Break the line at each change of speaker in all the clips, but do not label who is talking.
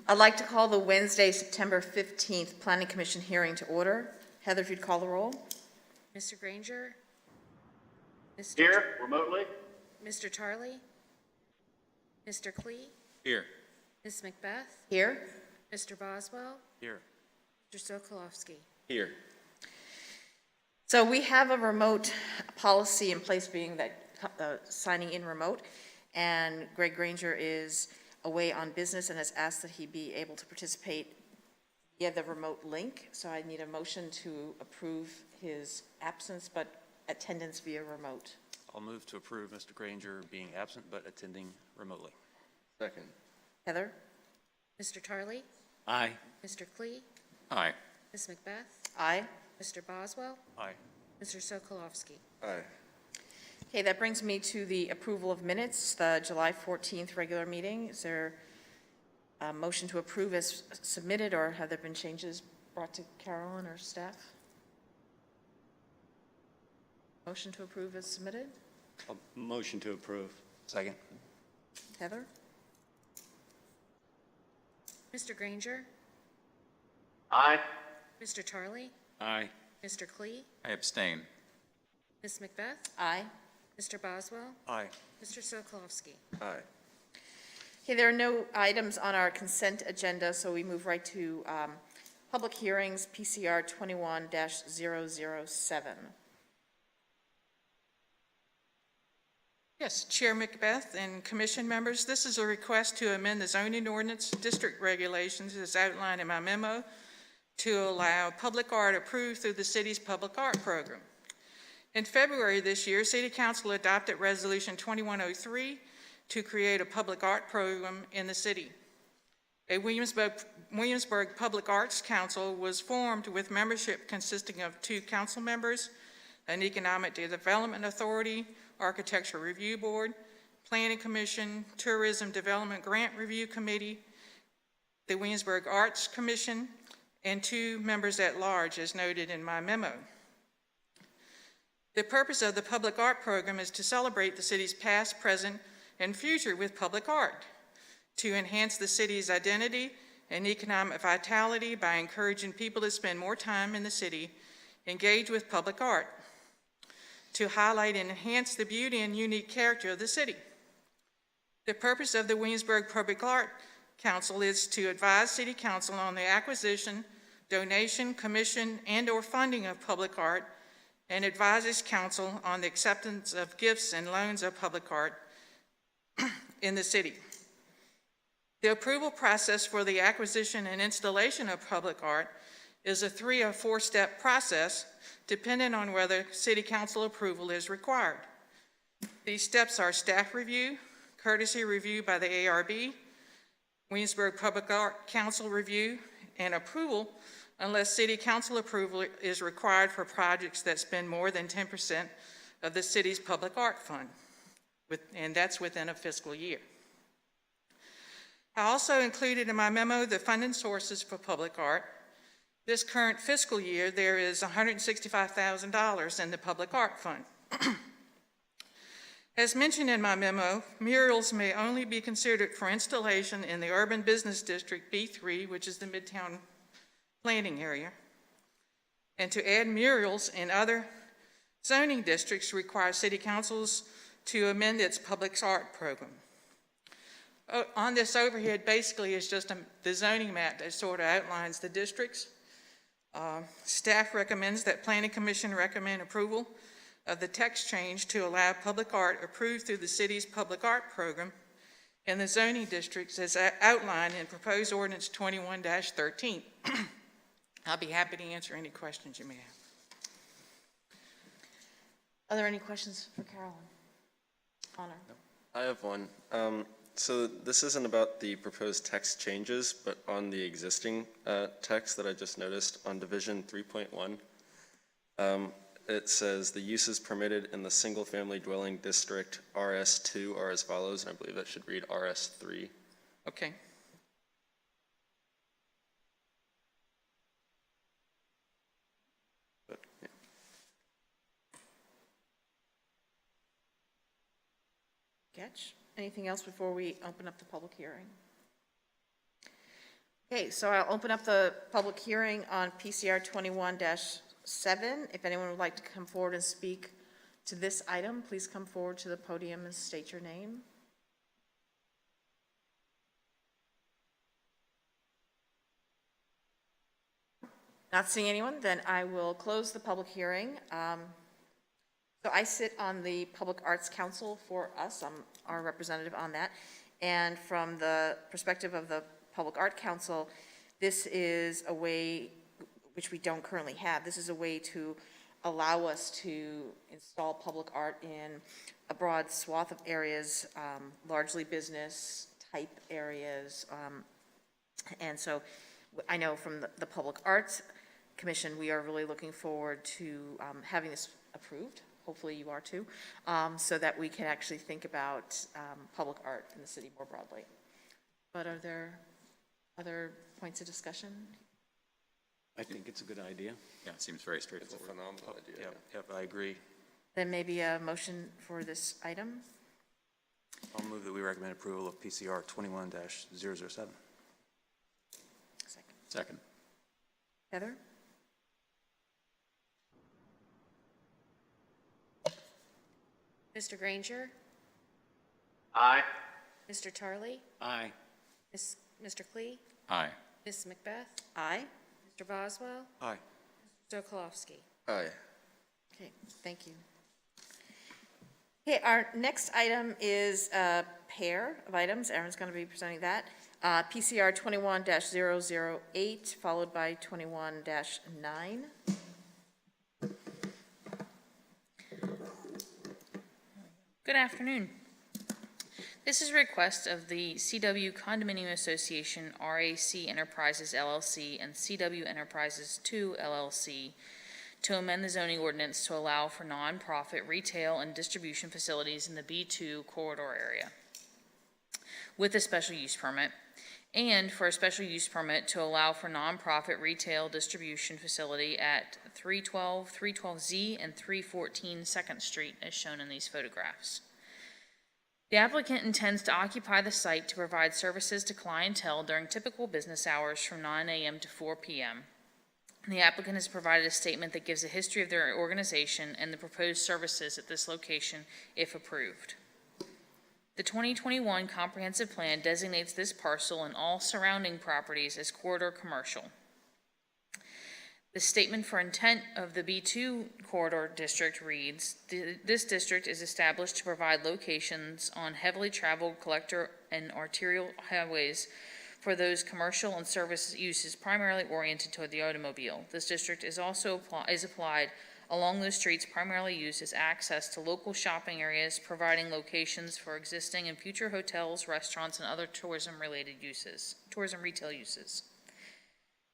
I'd like to call the Wednesday, September 15th Planning Commission hearing to order. Heather, if you'd call the roll.
Mr. Granger? Mr.
Here, remotely.
Mr. Tarley? Mr. Klee?
Here.
Ms. Macbeth?
Here.
Mr. Boswell?
Here.
Mr. Sokolowski?
Here.
So we have a remote policy in place, being that signing in remote, and Greg Granger is away on business and has asked that he be able to participate via the remote link. So I need a motion to approve his absence but attendance via remote.
I'll move to approve Mr. Granger being absent but attending remotely.
Second.
Heather?
Mr. Tarley?
Aye.
Mr. Klee?
Aye.
Ms. Macbeth?
Aye.
Mr. Boswell?
Aye.
Mr. Sokolowski?
Aye.
Okay, that brings me to the approval of minutes, the July 14th regular meeting. Is there a motion to approve as submitted, or have there been changes brought to Carolyn or staff? Motion to approve as submitted?
Motion to approve.
Second.
Heather?
Mr. Granger?
Aye.
Mr. Tarley?
Aye.
Mr. Klee?
I abstain.
Ms. Macbeth?
Aye.
Mr. Boswell?
Aye.
Mr. Sokolowski?
Aye.
Okay, there are no items on our consent agenda, so we move right to public hearings, PCR 21-007.
Yes, Chair Macbeth and Commission members, this is a request to amend the zoning ordinance district regulations as outlined in my memo to allow public art approved through the city's public art program. In February this year, City Council adopted Resolution 2103 to create a public art program in the city. A Williamsburg Public Arts Council was formed with membership consisting of 2 council members, an Economic Development Authority, Architecture Review Board, Planning Commission, Tourism Development Grant Review Committee, the Williamsburg Arts Commission, and 2 members at large, as noted in my memo. The purpose of the public art program is to celebrate the city's past, present, and future with public art, to enhance the city's identity and economic vitality by encouraging people to spend more time in the city, engage with public art, to highlight and enhance the beauty and unique character of the city. The purpose of the Williamsburg Public Art Council is to advise City Council on the acquisition, donation, commission, and/or funding of public art, and advises Council on the acceptance of gifts and loans of public art in the city. The approval process for the acquisition and installation of public art is a 3 or 4-step process, depending on whether City Council approval is required. These steps are staff review, courtesy review by the ARB, Williamsburg Public Art Council review, and approval unless City Council approval is required for projects that spend more than 10% of the city's public art fund, and that's within a fiscal year. I also included in my memo the funding sources for public art. This current fiscal year, there is $165,000 in the public art fund. As mentioned in my memo, murals may only be considered for installation in the Urban Business District B3, which is the Midtown planning area. And to add murals in other zoning districts requires City Councils to amend its public art program. On this overhead basically is just the zoning map that sort of outlines the districts. Staff recommends that Planning Commission recommend approval of the text change to allow public art approved through the city's public art program in the zoning districts as outlined in proposed ordinance 21-13. I'll be happy to answer any questions you may have.
Are there any questions for Carolyn? Honor?
I have one. So this isn't about the proposed text changes, but on the existing text that I just noticed on Division 3.1, it says the uses permitted in the single-family dwelling district RS2 are as follows, and I believe that should read RS3.
Okay.
But, yeah.
Getch? Anything else before we open up the public hearing? Okay, so I'll open up the public hearing on PCR 21-7. If anyone would like to come forward and speak to this item, please come forward to the podium and state your name. Not seeing anyone, then I will close the public hearing. So I sit on the Public Arts Council for us. I'm our representative on that. And from the perspective of the Public Art Council, this is a way, which we don't currently have, this is a way to allow us to install public art in a broad swath of areas, largely business type areas. And so I know from the Public Arts Commission, we are really looking forward to having this approved. Hopefully you are too, so that we can actually think about public art in the city more broadly. But are there other points of discussion?
I think it's a good idea.
Yeah, it seems very
It's a
straightforward.
phenomenal idea.
Yep, I agree.
Then maybe a motion for this item?
I'll move that we recommend approval of PCR 21-007.
Second.
Second.
Heather?
Mr. Granger,
Aye.
Mr. Tarley,
Aye.
Mr. Klee,
Aye.
Ms. Macbeth,
Aye.
Mr. Boswell,
Aye.
Mr. Sokolowski.
Aye.
Okay, thank you. Okay, our next item is a pair of items. Aaron's going to be presenting that. PCR 21-008, followed by 21-9.
Good afternoon. This is a request of the CW Condominium Association, RAC Enterprises LLC, and CW Enterprises 2 LLC to amend the zoning ordinance to allow for nonprofit retail and distribution facilities in the B2 corridor area with a special use permit, and for a special use permit to allow for nonprofit retail distribution facility at 312Z, and 314 2nd Street, as shown in these photographs. The applicant intends to occupy the site to provide services to clientele during typical business hours from 9 a.m. to 4 p.m. The applicant has provided a statement that gives a history of their organization and the proposed services at this location, if approved. The 2021 comprehensive plan designates this parcel and all surrounding properties as corridor commercial. The statement for intent of the B2 corridor district reads, this district is established to provide locations on heavily traveled collector and arterial highways for those commercial and service uses primarily oriented toward the automobile. This district is also applied along those streets primarily used as access to local shopping areas, providing locations for existing and future hotels, restaurants, and other tourism retail uses.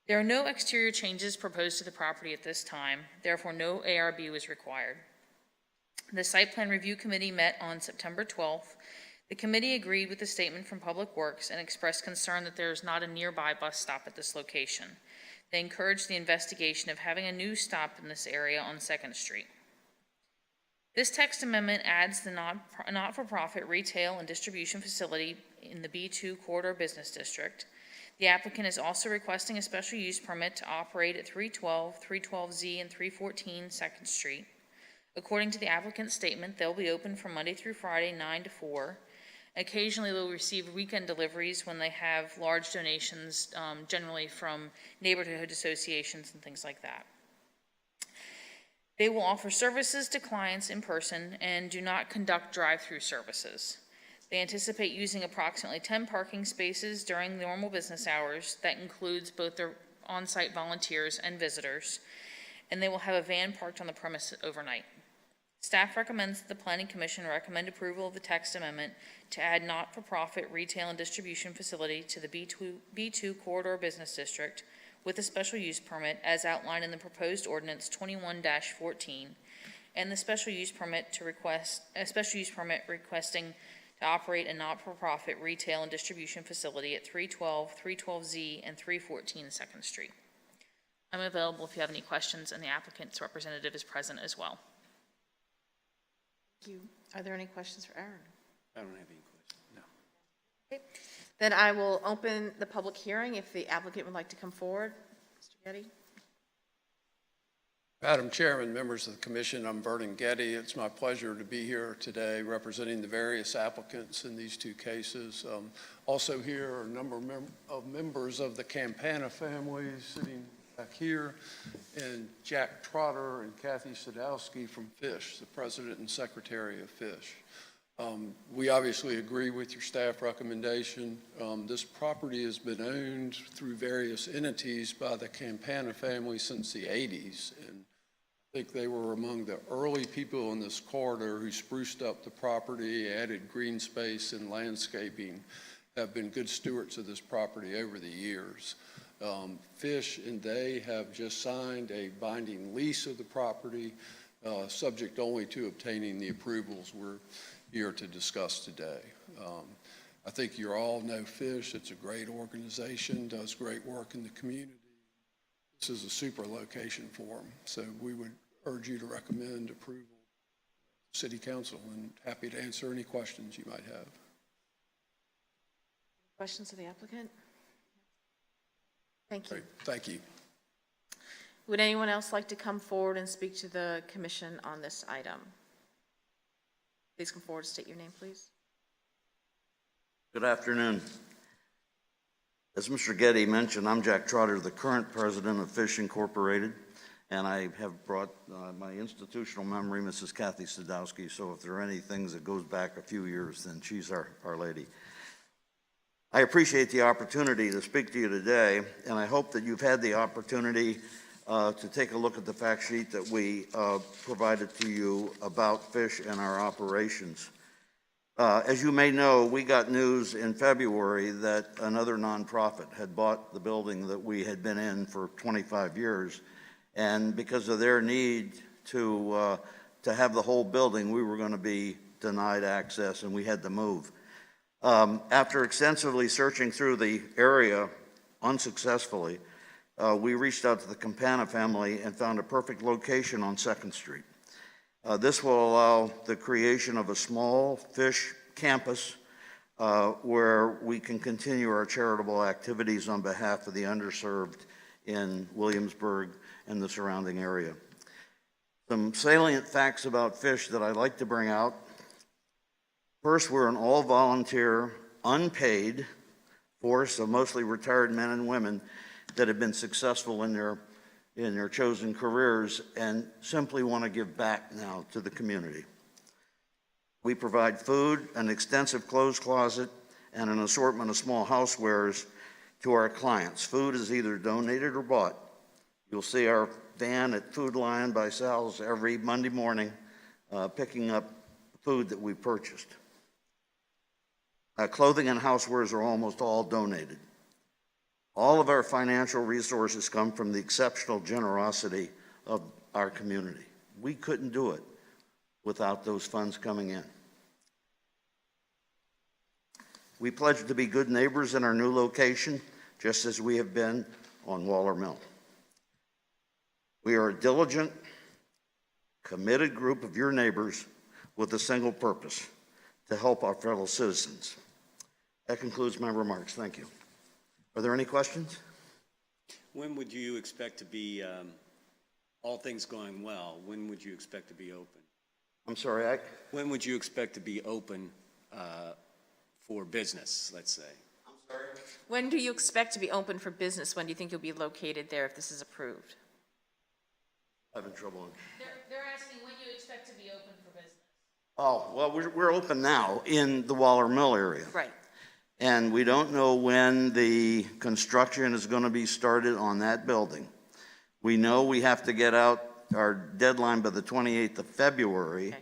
There are no exterior changes proposed to the property at this time, therefore no ARB was required. The Site Plan Review Committee met on September 12th. The committee agreed with the statement from Public Works and expressed concern that there is not a nearby bus stop at this location. They encouraged the investigation of having a new stop in this area on 2nd Street. This text amendment adds the not-for-profit retail and distribution facility in the B2 Corridor Business District. The applicant is also requesting a special use permit to operate at 312, 312Z, and 314 2nd Street. According to the applicant's statement, they'll be open from Monday through Friday, 9 to 4. Occasionally, they'll receive weekend deliveries when they have large donations, generally from neighborhood associations and things like that. They will offer services to clients in person and do not conduct drive-through services. They anticipate using approximately 10 parking spaces during normal business hours. That includes both their on-site volunteers and visitors, and they will have a van parked on the premise overnight. Staff recommends that the Planning Commission recommend approval of the text amendment to add not-for-profit retail and distribution facility to the B2 Corridor Business District with a special use permit as outlined in the proposed ordinance 21-14, and the special use permit requesting to operate a not-for-profit retail and distribution facility at 312, 312Z, and 314 2nd Street. I'm available if you have any questions, and the applicant's representative is present as well.
Thank you. Are there any questions for Aaron?
I don't have any questions, no.
Okay. Then I will open the public hearing if the applicant would like to come forward. Mr. Getty?
Madam Chairman, members of the commission, I'm Vernon Getty. It's my pleasure to be here today representing the various applicants in these two cases. Also here are a number of members of the Campana family sitting back here, and Jack Trotter and Kathy Sadowski from Fish, the president and secretary of Fish. We obviously agree with your staff recommendation. This property has been owned through various entities by the Campana family since the 80s, and I think they were among the early people in this corridor who spruced up the property, added green space and landscaping, have been good stewards of this property over the years. Fish and they have just signed a binding lease of the property, subject only to obtaining the approvals we're here to discuss today. I think you all know Fish. It's a great organization, does great work in the community. This is a super location for them, so we would urge you to recommend approval to City Council, and happy to answer any questions you might have.
Questions of the applicant? Thank you.
Great. Thank you.
Would anyone else like to come forward and speak to the commission on this item? Please come forward, state your name, please.
Good afternoon. As Mr. Getty mentioned, I'm Jack Trotter, the current president of Fish Incorporated, and I have brought my institutional memory, Mrs. Kathy Sadowski, so if there are any things that goes back a few years, then she's our lady. I appreciate the opportunity to speak to you today, and I hope that you've had the opportunity to take a look at the fact sheet that we provided to you about Fish and our operations. As you may know, we got news in February that another nonprofit had bought the building that we had been in for 25 years, and because of their need to have the whole building, we were going to be denied access, and we had to move. After extensively searching through the area unsuccessfully, we reached out to the Campana family and found a perfect location on 2nd Street. This will allow the creation of a small Fish campus where we can continue our charitable activities on behalf of the underserved in Williamsburg and the surrounding area. Some salient facts about Fish that I'd like to bring out. First, we're an all-volunteer, unpaid force of mostly retired men and women that have been successful in their chosen careers and simply want to give back now to the community. We provide food, an extensive clothes closet, and an assortment of small housewares to our clients. Food is either donated or bought. You'll see our van at Food Lion by Sal's every Monday morning picking up food that we purchased. Clothing and housewares are almost all donated. All of our financial resources come from the exceptional generosity of our community. We couldn't do it without those funds coming in. We pledge to be good neighbors in our new location, just as we have been on Waller Mill. We are a diligent, committed group of your neighbors with a single purpose: to help our fellow citizens. That concludes my remarks. Thank you. Are there any questions?
When would you expect to be, all things going well, when would you expect to be open?
I'm sorry,
When would you expect to be open for business, let's say?
I'm sorry?
When do you expect to be open for business? When do you think you'll be located there if this is approved?
I'm having trouble.
They're asking when you expect to be open for business.
Oh, well, we're open now in the Waller Mill area.
Right.
And we don't know when the construction is going to be started on that building. We know we have to get out our deadline by the 28th of February.
Okay.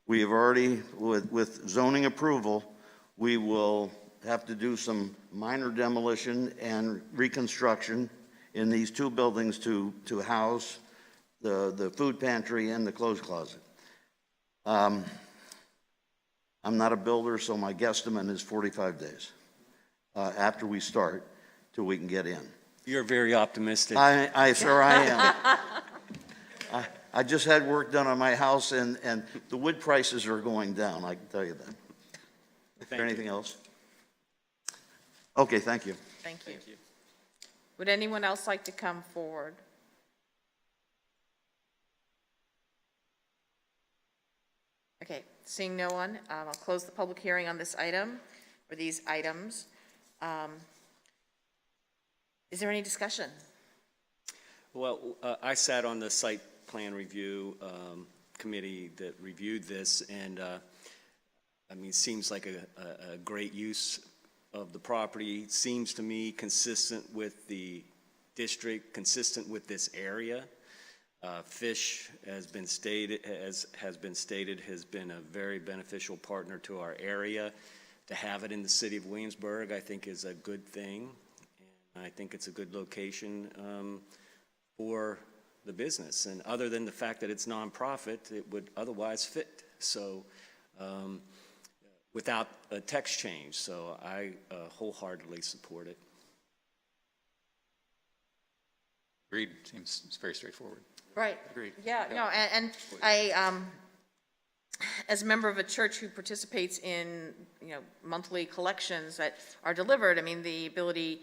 We have already, with zoning approval, we will have to do some minor demolition and reconstruction in these two buildings to house the food pantry and the clothes closet. I'm not a builder, so my guesstimate is 45 days after we start till we can get in.
You're very optimistic.
Sir, I am. I just had work done on my house, and the wood prices are going down, I can tell you that. Is there anything else? Okay, thank you.
Thank you. Would anyone else like to come forward? Okay, seeing no one, I'll close the public hearing on this item, or these items. Is there any discussion?
Well, I sat on the site plan review committee that reviewed this, and I mean, it seems like a great use of the property. Seems to me consistent with the district, consistent with this area. Fish has been stated, has been a very beneficial partner to our area. To have it in the city of Williamsburg, I think, is a good thing. And I think it's a good location for the business. And other than the fact that it's nonprofit, it would otherwise fit. So without a text change, so I wholeheartedly support it.
Agreed. Seems very straightforward.
Right.
Agreed.
Yeah, no, and I, as a member of a church who participates in, monthly collections that are delivered, I mean, the ability,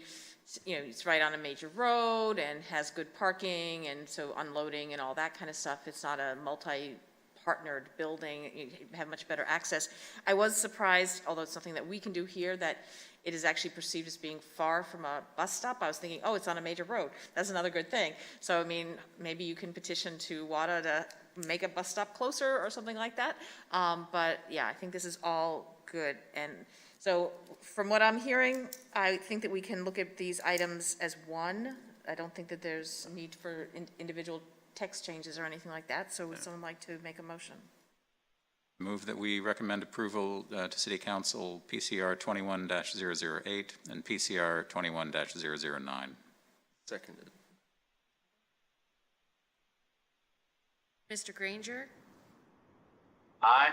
it's right on a major road and has good parking, and so unloading and all that kind of stuff. It's not a multi-partnered building. You have much better access. I was surprised, although it's something that we can do here, that it is actually perceived as being far from a bus stop. I was thinking, oh, it's on a major road. That's another good thing. So, I mean, maybe you can petition to WADA to make a bus stop closer or something like that. But yeah, I think this is all good. And so from what I'm hearing, I think that we can look at these items as one. I don't think that there's a need for individual text changes or anything like that. So would someone like to make a motion?
Move that we recommend approval to City Council PCR 21-008 and PCR 21-009.
Seconded.
Mr. Granger,
Aye.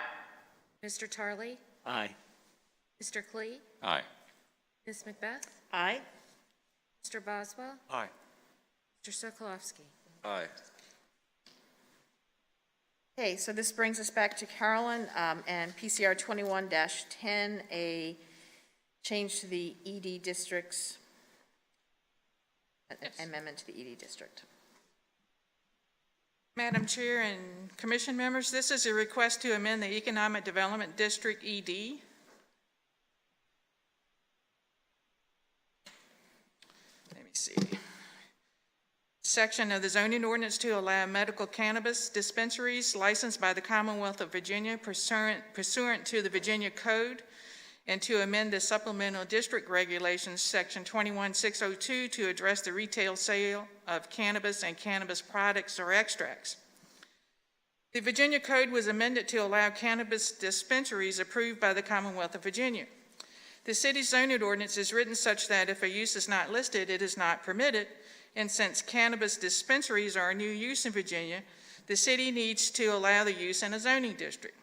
Mr. Tarley,
Aye.
Mr. Klee,
Aye.
Ms. Macbeth,
Aye.
Mr. Boswell,
Aye.
Mr. Sokolowski.
Aye.
Okay, so this brings us back to Carolyn, and PCR 21-10, a change to the ED districts, amendment to the ED district.
Madam Chair and Commission members, this is a request to amend the Economic Development District ED. Let me see. Section of the zoning ordinance to allow medical cannabis dispensaries licensed by the Commonwealth of Virginia pursuant to the Virginia Code, and to amend the supplemental district regulations, section 21602, to address the retail sale of cannabis and cannabis products or extracts. The Virginia Code was amended to allow cannabis dispensaries approved by the Commonwealth of Virginia. The city's zoning ordinance is written such that if a use is not listed, it is not permitted. And since cannabis dispensaries are a new use in Virginia, the city needs to allow the use in a zoning district.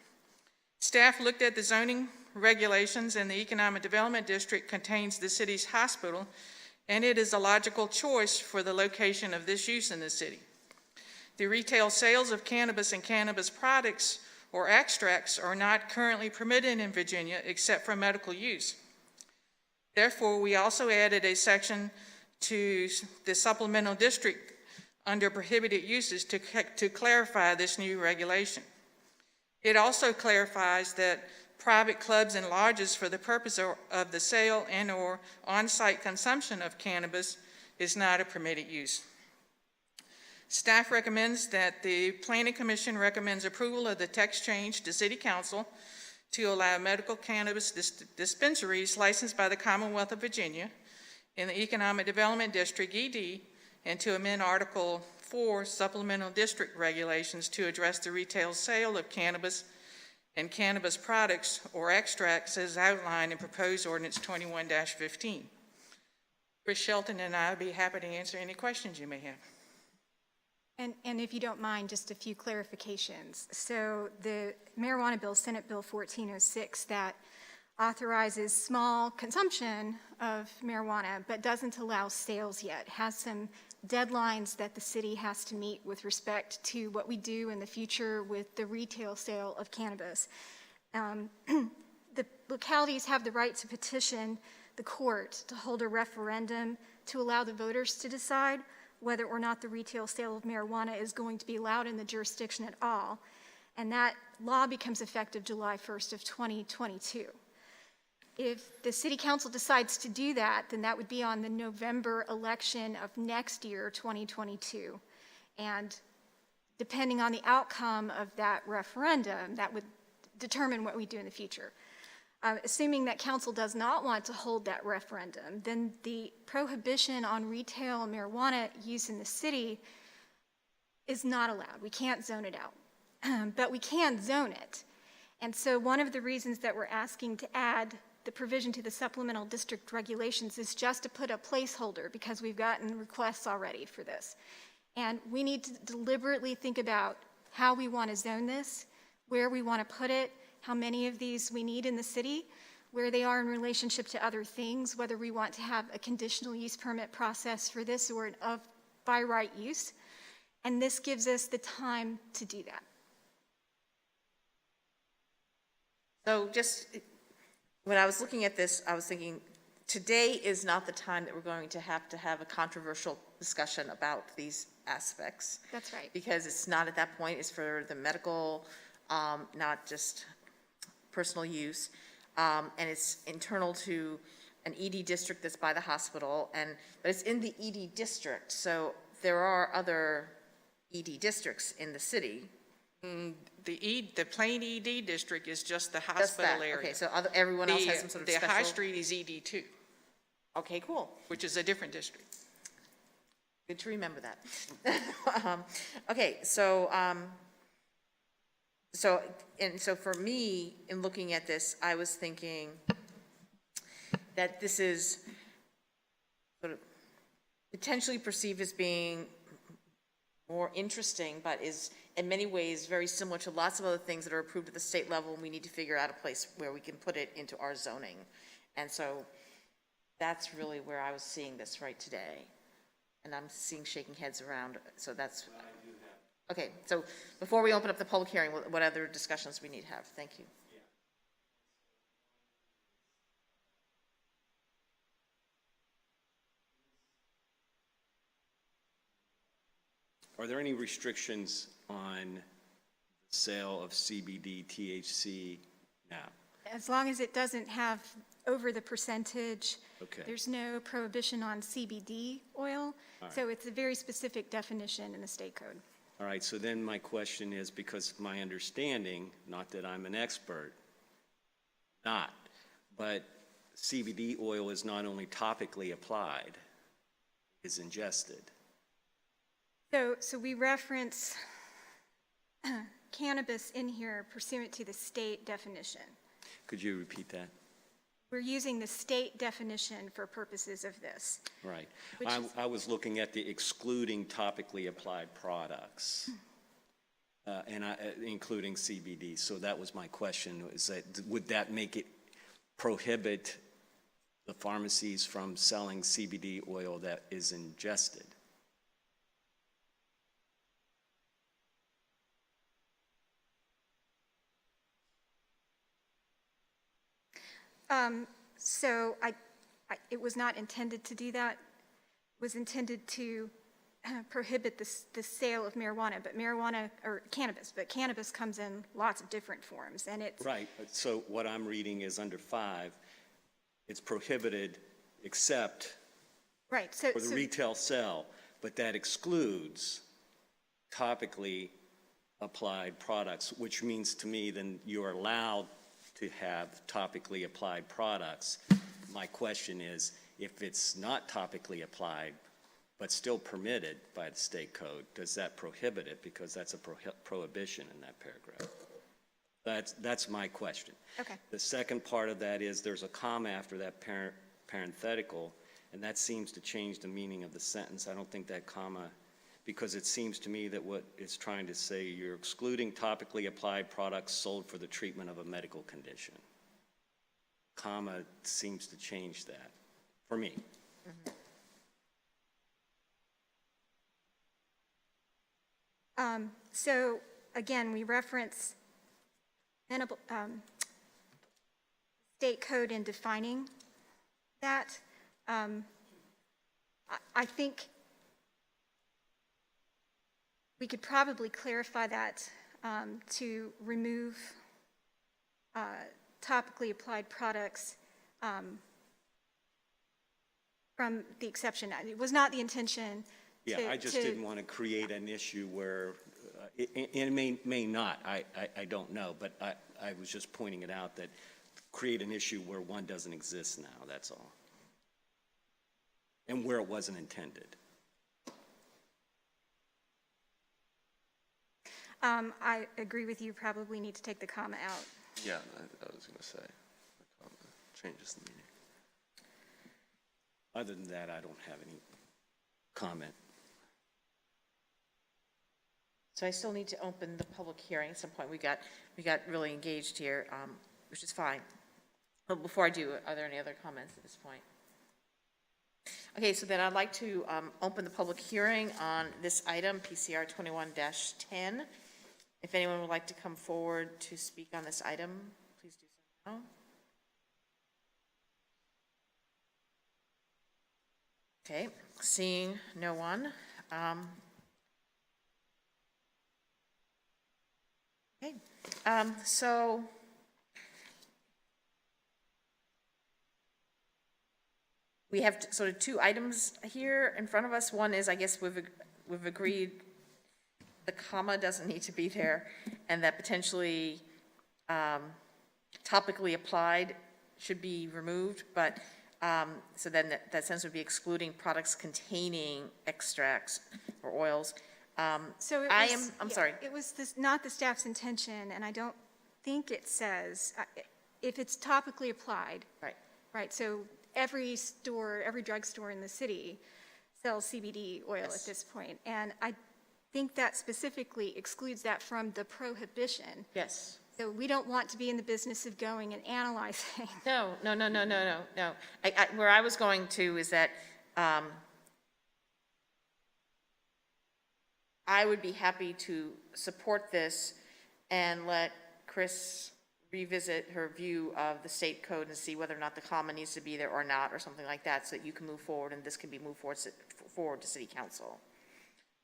Staff looked at the zoning regulations, and the Economic Development District contains the city's hospital, and it is a logical choice for the location of this use in the city. The retail sales of cannabis and cannabis products or extracts are not currently permitted in Virginia except for medical use. Therefore, we also added a section to the supplemental district under prohibited uses to clarify this new regulation. It also clarifies that private clubs and lodges for the purpose of the sale and or on-site consumption of cannabis is not a permitted use. Staff recommends that the Planning Commission recommends approval of the text change to City Council to allow medical cannabis dispensaries licensed by the Commonwealth of Virginia in the Economic Development District, ED, and to amend Article 4 Supplemental District Regulations to address the retail sale of cannabis and cannabis products or extracts as outlined in proposed Ordinance 21-15. Chris Shelton and I would be happy to answer any questions you may have.
And if you don't mind, just a few clarifications. So the marijuana bill, Senate Bill 1406, that authorizes small consumption of marijuana but doesn't allow sales yet, has some deadlines that the city has to meet with respect to what we do in the future with the retail sale of cannabis. The localities have the right to petition the court to hold a referendum to allow the voters to decide whether or not the retail sale of marijuana is going to be allowed in the jurisdiction at all. And that law becomes effective July 1st of 2022. If the city council decides to do that, then that would be on the November election of next year, 2022. And depending on the outcome of that referendum, that would determine what we do in the future. Assuming that council does not want to hold that referendum, then the prohibition on retail marijuana use in the city is not allowed. We can't zone it out, but we can zone it. And so one of the reasons that we're asking to add the provision to the supplemental district regulations is just to put a placeholder, because we've gotten requests already for this. And we need to deliberately think about how we want to zone this, where we want to put it, how many of these we need in the city, where they are in relationship to other things, whether we want to have a conditional use permit process for this or an of by right use. And this gives us the time to do that.
So just, when I was looking at this, I was thinking, today is not the time that we're going to have a controversial discussion about these aspects.
That's right.
Because it's not at that point, it's for the medical, not just personal use, and it's internal to an ED district that's by the hospital, but it's in the ED district, so there are other ED districts in the city.
The plain ED district is just the
Just
hospital
that.
area.
Okay, so everyone else has some sort of
The
special.
High Street is ED2,
Okay, cool.
which is a different district.
Good to remember that. Okay, so for me, in looking at this, I was thinking that this is sort of potentially perceived as being more interesting, but is in many ways very similar to lots of other things that are approved at the state level, and we need to figure out a place where we can put it into our zoning. And so that's really where I was seeing this right today. And I'm seeing shaking heads around, so that's, okay, so before we open up the public hearing, what other discussions we need to have? Thank you.
Are there any restrictions on sale of CBD, THC now?
As long as it doesn't have over the percentage,
Okay.
there's no prohibition on CBD oil. So it's a very specific definition in the state code.
All right, so then my question is, because my understanding, not that I'm an expert, but CBD oil is not only topically applied, is ingested.
So we reference cannabis in here pursuant to the state definition.
Could you repeat that?
We're using the state definition for purposes of this.
Right.
Which is-
I was looking at the excluding topically applied products, including CBD. So that was my question, is that, would that make it prohibit the pharmacies from selling CBD oil that is ingested?
So it was not intended to do that. It was intended to prohibit the sale of marijuana, or cannabis, but cannabis comes in lots of different forms, and it's...
Right, so what I'm reading is under 5, it's prohibited except
Right, so...
for the retail sale, but that excludes topically applied products, which means to me then you're allowed to have topically applied products. My question is, if it's not topically applied, but still permitted by the state code, does that prohibit it? Because that's a prohibition in that paragraph. That's my question.
Okay.
The second part of that is there's a comma after that parenthetical, and that seems to change the meaning of the sentence. I don't think that comma, because it seems to me that what it's trying to say, you're excluding topically applied products sold for the treatment of a medical condition. Comma seems to change that, for me.
So, again, we reference state code in defining that. I think we could probably clarify that to remove topically applied products from the exception. It was not the intention to...
Yeah, I just didn't want to create an issue where, it may not, I don't know, but I was just pointing it out that create an issue where one doesn't exist now, that's all. And where it wasn't intended.
I agree with you, probably need to take the comma out.
Yeah, I was going to say, the comma changes the meaning.
Other than that, I don't have any comment.
So I still need to open the public hearing at some point. We got really engaged here, which is fine. But before I do, are there any other comments at this point? Okay, so then I'd like to open the public hearing on this item, PCR 21-10. If anyone would like to come forward to speak on this item, please do so now. Okay, seeing no one. Okay, so we have sort of two items here in front of us. One is, I guess we've agreed the comma doesn't need to be there, and that potentially topically applied should be removed, but so then that sense would be excluding products containing extracts or oils.
So
I'm sorry.
It was not the staff's intention, and I don't think it says, if it's topically applied.
Right.
Right, so every drugstore in the city sells CBD oil at this point. And I think that specifically excludes that from the prohibition.
Yes.
So we don't want to be in the business of going and analyzing.
No. Where I was going to is that I would be happy to support this and let Chris revisit her view of the state code and see whether or not the comma needs to be there or not, or something like that, so that you can move forward and this can be moved forward to city council.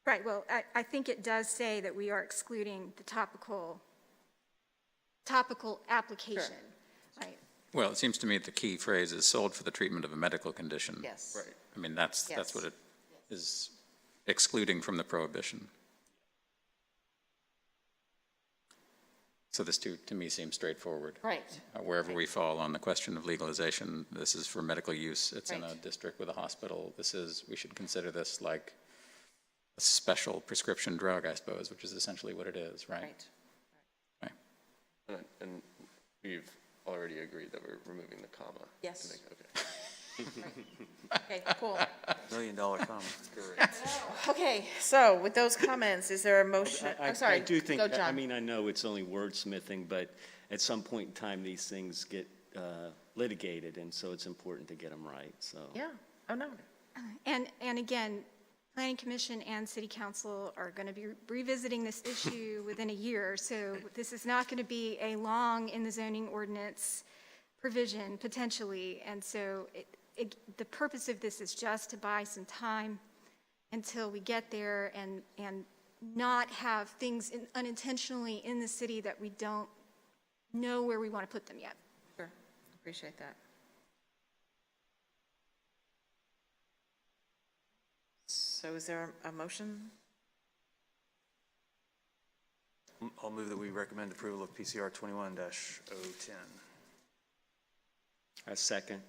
Right, well, I think it does say that we are excluding the topical application.
Sure.
Right.
Well, it seems to me the key phrase is sold for the treatment of a medical condition.
Yes.
Right.
I mean, that's
Yes.
what it is excluding from the prohibition. So this, to me, seems straightforward.
Right.
Wherever we fall on the question of legalization, this is for medical use. It's in a
Right.
district with a hospital. We should consider this like a special prescription drug, I suppose, which is essentially what it is, right?
Right.
Right.
And we've already agreed that we're removing the comma.
Yes.
Okay.
Okay, cool.
$1 million comma.
Okay, so with those comments, is there a motion?
I
I'm sorry.
I do think,
Go,
I
John.
mean, I know it's only wordsmithing, but at some point in time, these things get litigated, and so it's important to get them right, so.
Yeah, oh, no.
And again, Planning Commission and City Council are going to be revisiting this issue within a year, so this is not going to be a long in the zoning ordinance provision, potentially, and so the purpose of this is just to buy some time until we get there and not have things unintentionally in the city that we don't know where we want to put them yet.
Sure, appreciate that. So is there a motion?
I'll move that we recommend approval of PCR 21-010.
A second.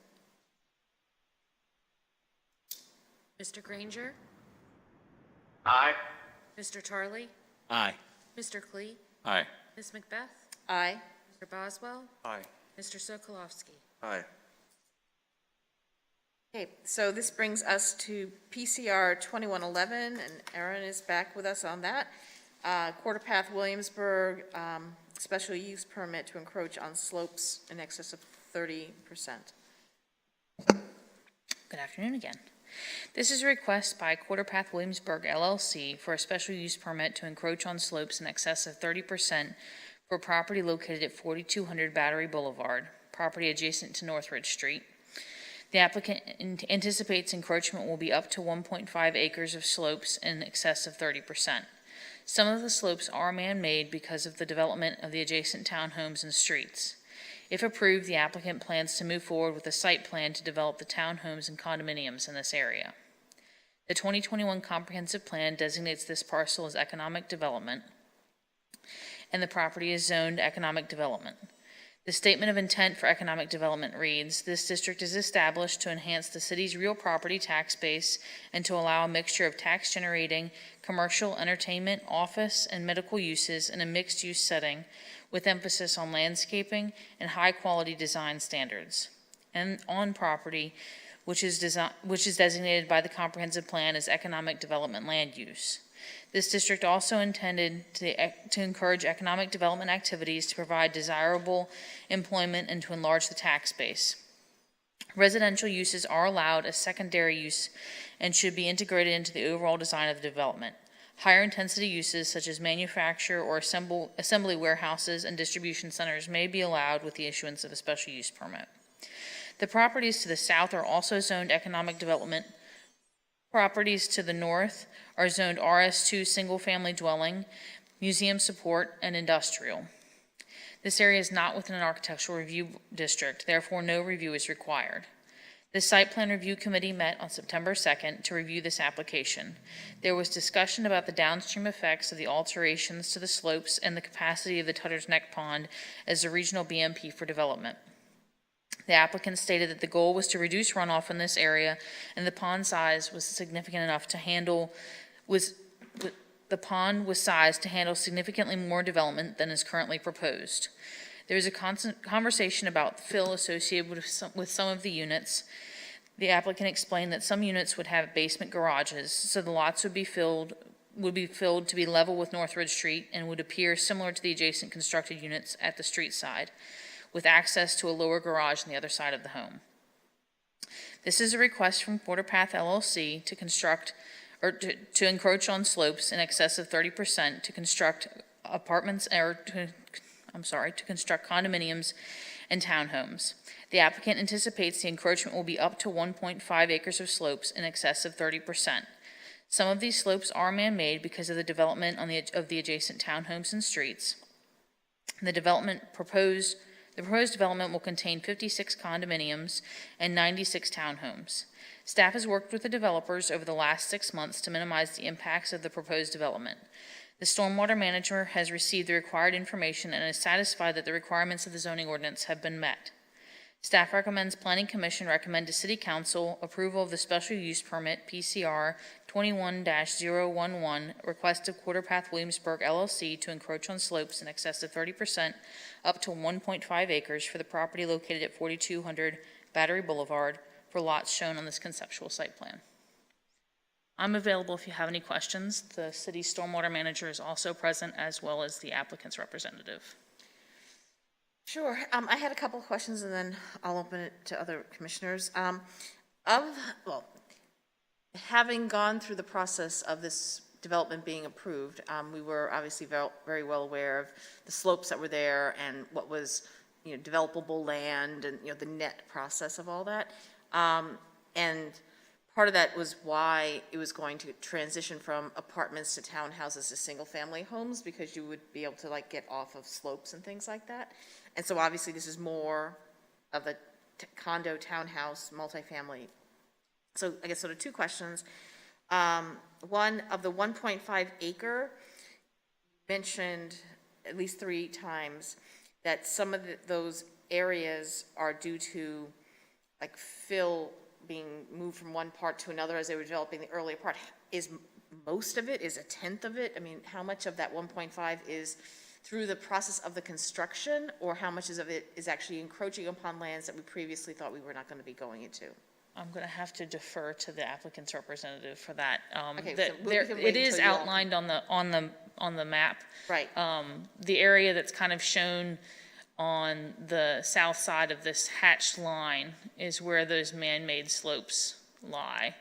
Mr. Granger?
Aye.
Mr. Tarley?
Aye.
Mr. Klee?
Aye.
Ms. Macbeth?
Aye.
Mr. Boswell?
Aye.
Mr. Sokolowski?
Aye.
Okay, so this brings us to PCR 2111, and Aaron is back with us on that. Quarterpath Williamsburg, special use permit to encroach on slopes in excess of 30%.
Good afternoon again. This is a request by Quarterpath Williamsburg LLC for a special use permit to encroach on slopes in excess of 30% for property located at 4200 Battery Boulevard, property adjacent to Northridge Street. The applicant anticipates encroachment will be up to 1.5 acres of slopes in excess of 30%. Some of the slopes are man-made because of the development of the adjacent townhomes and streets. If approved, the applicant plans to move forward with a site plan to develop the townhomes and condominiums in this area. The 2021 comprehensive plan designates this parcel as economic development, and the property is zoned economic development. The statement of intent for economic development reads, "This district is established to enhance the city's real property tax base and to allow a mixture of tax-generating, commercial, entertainment, office, and medical uses in a mixed-use setting with emphasis on landscaping and high-quality design standards, and on property which is designated by the comprehensive plan as economic development land use. This district also intended to encourage economic development activities to provide desirable employment and to enlarge the tax base. Residential uses are allowed as secondary use and should be integrated into the overall design of the development. Higher intensity uses such as manufacture or assembly warehouses and distribution centers may be allowed with the issuance of a special use permit. The properties to the south are also zoned economic development. Properties to the north are zoned RS2 single-family dwelling, museum support, and industrial. This area is not within an architectural review district, therefore no review is required. The Site Plan Review Committee met on September 2nd to review this application. There was discussion about the downstream effects of the alterations to the slopes and the capacity of the Tutter's Neck Pond as a regional BMP for development. The applicant stated that the goal was to reduce runoff in this area, and the pond size was significant enough to handle, the pond was sized to handle significantly more development than is currently proposed. There is a constant conversation about fill associated with some of the units. The applicant explained that some units would have basement garages, so the lots would be filled to be level with Northridge Street and would appear similar to the adjacent constructed units at the street side, with access to a lower garage on the other side of the home. This is a request from Quarterpath LLC to construct, or to encroach on slopes in excess of 30% to construct apartments, to construct condominiums and townhomes. The applicant anticipates the encroachment will be up to 1.5 acres of slopes in excess of 30%. Some of these slopes are man-made because of the development of the adjacent townhomes and streets. The proposed development will contain 56 condominiums and 96 townhomes. Staff has worked with the developers over the last 6 months to minimize the impacts of the proposed development. The stormwater manager has received the required information and is satisfied that the requirements of the zoning ordinance have been met. Staff recommends Planning Commission recommend to City Council approval of the special use permit PCR 21-011 request of Quarterpath Williamsburg LLC to encroach on slopes in excess of 30% up to 1.5 acres for the property located at 4200 Battery Boulevard for lots shown on this conceptual site plan. I'm available if you have any questions. The city stormwater manager is also present, as well as the applicant's representative.
Sure. I had a couple of questions, and then I'll open it to other commissioners. Having gone through the process of this development being approved, we were obviously very well aware of the slopes that were there and what was, developable land and, the net process of all that. And part of that was why it was going to transition from apartments to townhouses to single-family homes, because you would be able to get off of slopes and things like that. And so obviously this is more of a condo, townhouse, multifamily. So I guess sort of two questions. One, of the 1.5 acre, mentioned at least 3 times that some of those areas are due to fill being moved from one part to another as they were developing the earlier part. Is most of it, is a tenth of it? I mean, how much of that 1.5 is through the process of the construction, or how much of it is actually encroaching upon lands that we previously thought we were not going to be going into?
I'm going to have to defer to the applicant's representative for that.
Okay,
The-
so we
there-
can wait
It is
until you all-
outlined on the map.
Right.
The area that's kind of shown on the south side of this hatched line is where those man-made slopes lie.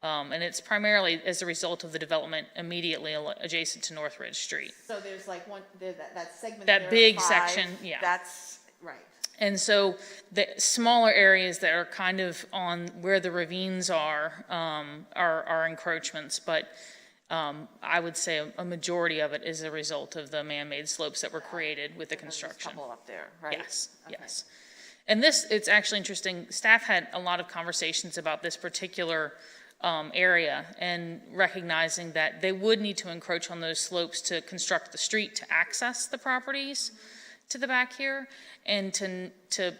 And it's primarily as a result of the development immediately adjacent to Northridge Street.
So there's that segment
That
there,
big
5,
section, yeah.
That's, right.
And so the smaller areas that are kind of on where the ravines are encroachments, but I would say a majority of it is a result of the man-made slopes that were created with the
There's a
construction.
couple up there, right?
Yes,
Okay.
yes. And this, it's actually interesting, staff had a lot of conversations about this particular area and recognizing that they would need to encroach on those slopes to construct the street to access the properties to the back here. And to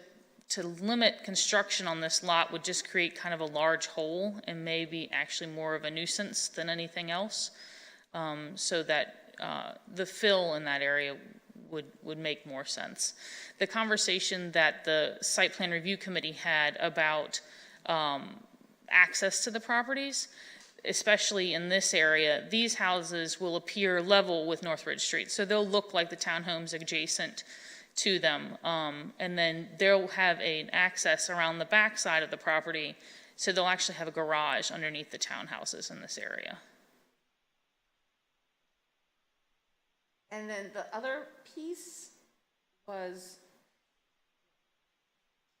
limit construction on this lot would just create kind of a large hole and maybe actually more of a nuisance than anything else. So that the fill in that area would make more sense. The conversation that the site plan review committee had about access to the properties, especially in this area, these houses will appear level with Northridge Street. So they'll look like the townhomes adjacent to them. And then they'll have an access around the back side of the property. So they'll actually have a garage underneath the townhouses in this area.
And then the other piece was,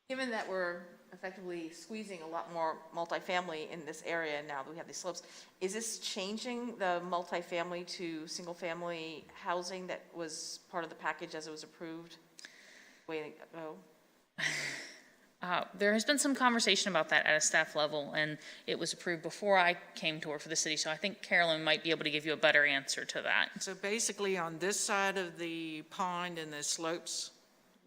given that we're effectively squeezing a lot more multifamily in this area now that we have these slopes, is this changing the multifamily to single-family housing that was part of the package as it was approved way ago?
There has been some conversation about that at a staff level, and it was approved before I came to work for the city, so I think Carolyn might be able to give you a better answer to that.
So basically, on this side of the pond and the slopes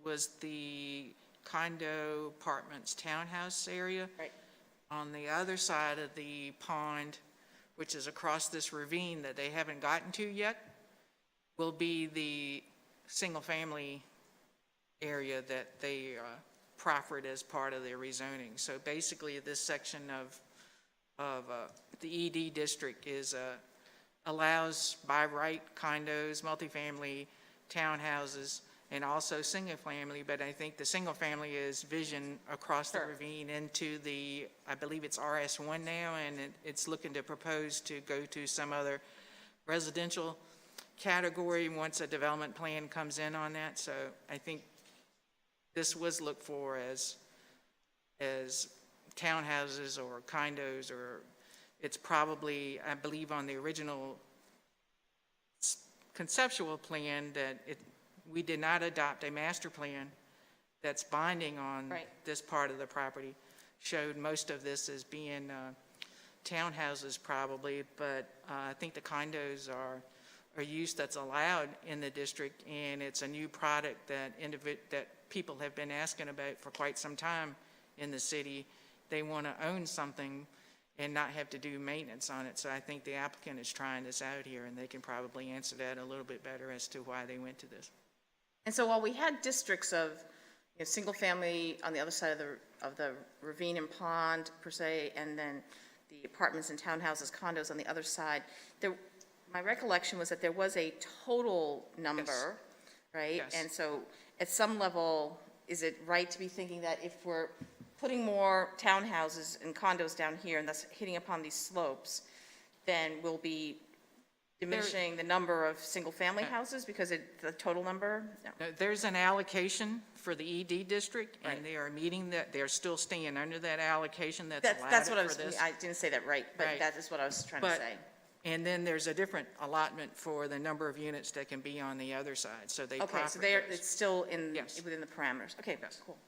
was the condo apartments townhouse area.
Right.
On the other side of the pond, which is across this ravine that they haven't gotten to yet, will be the single-family area that they proffered as part of their rezoning. So basically, this section of the ED district is allows by right condos, multifamily, townhouses, and also single-family, but I think the single-family is vision across the ravine into the, I believe it's RS1 now, and it's looking to propose to go to some other residential category once a development plan comes in on that. So I think this was looked for as townhouses or condos, or it's probably, I believe on the original conceptual plan that we did not adopt a master plan that's binding on this part of the property. Showed most of this as being townhouses probably, but I think the condos are a use that's allowed in the district, and it's a new product that people have been asking about for quite some time in the city. They want to own something and not have to do maintenance on it. So I think the applicant is trying this out here, and they can probably answer that a little bit better as to why they went to this.
And so while we had districts of, single family on the other side of the ravine and pond per se, and then the apartments and townhouses, condos on the other side, my recollection was that there was a total number, right?
Yes.
And so at some level, is it right to be thinking that if we're putting more townhouses and condos down here and thus hitting upon these slopes, then we'll be diminishing the number of single-family houses because the total number? No.
There's an allocation for the ED district, and they are meeting that. They're still staying under that allocation that's allowed
That's what
for this.
I didn't say that right, but that is what I was trying to say.
And then there's a different allotment for the number of units that can be on the other side, so they
Okay, so
proffer those.
it's still
Yes.
within the parameters. Okay,
Yes.
cool.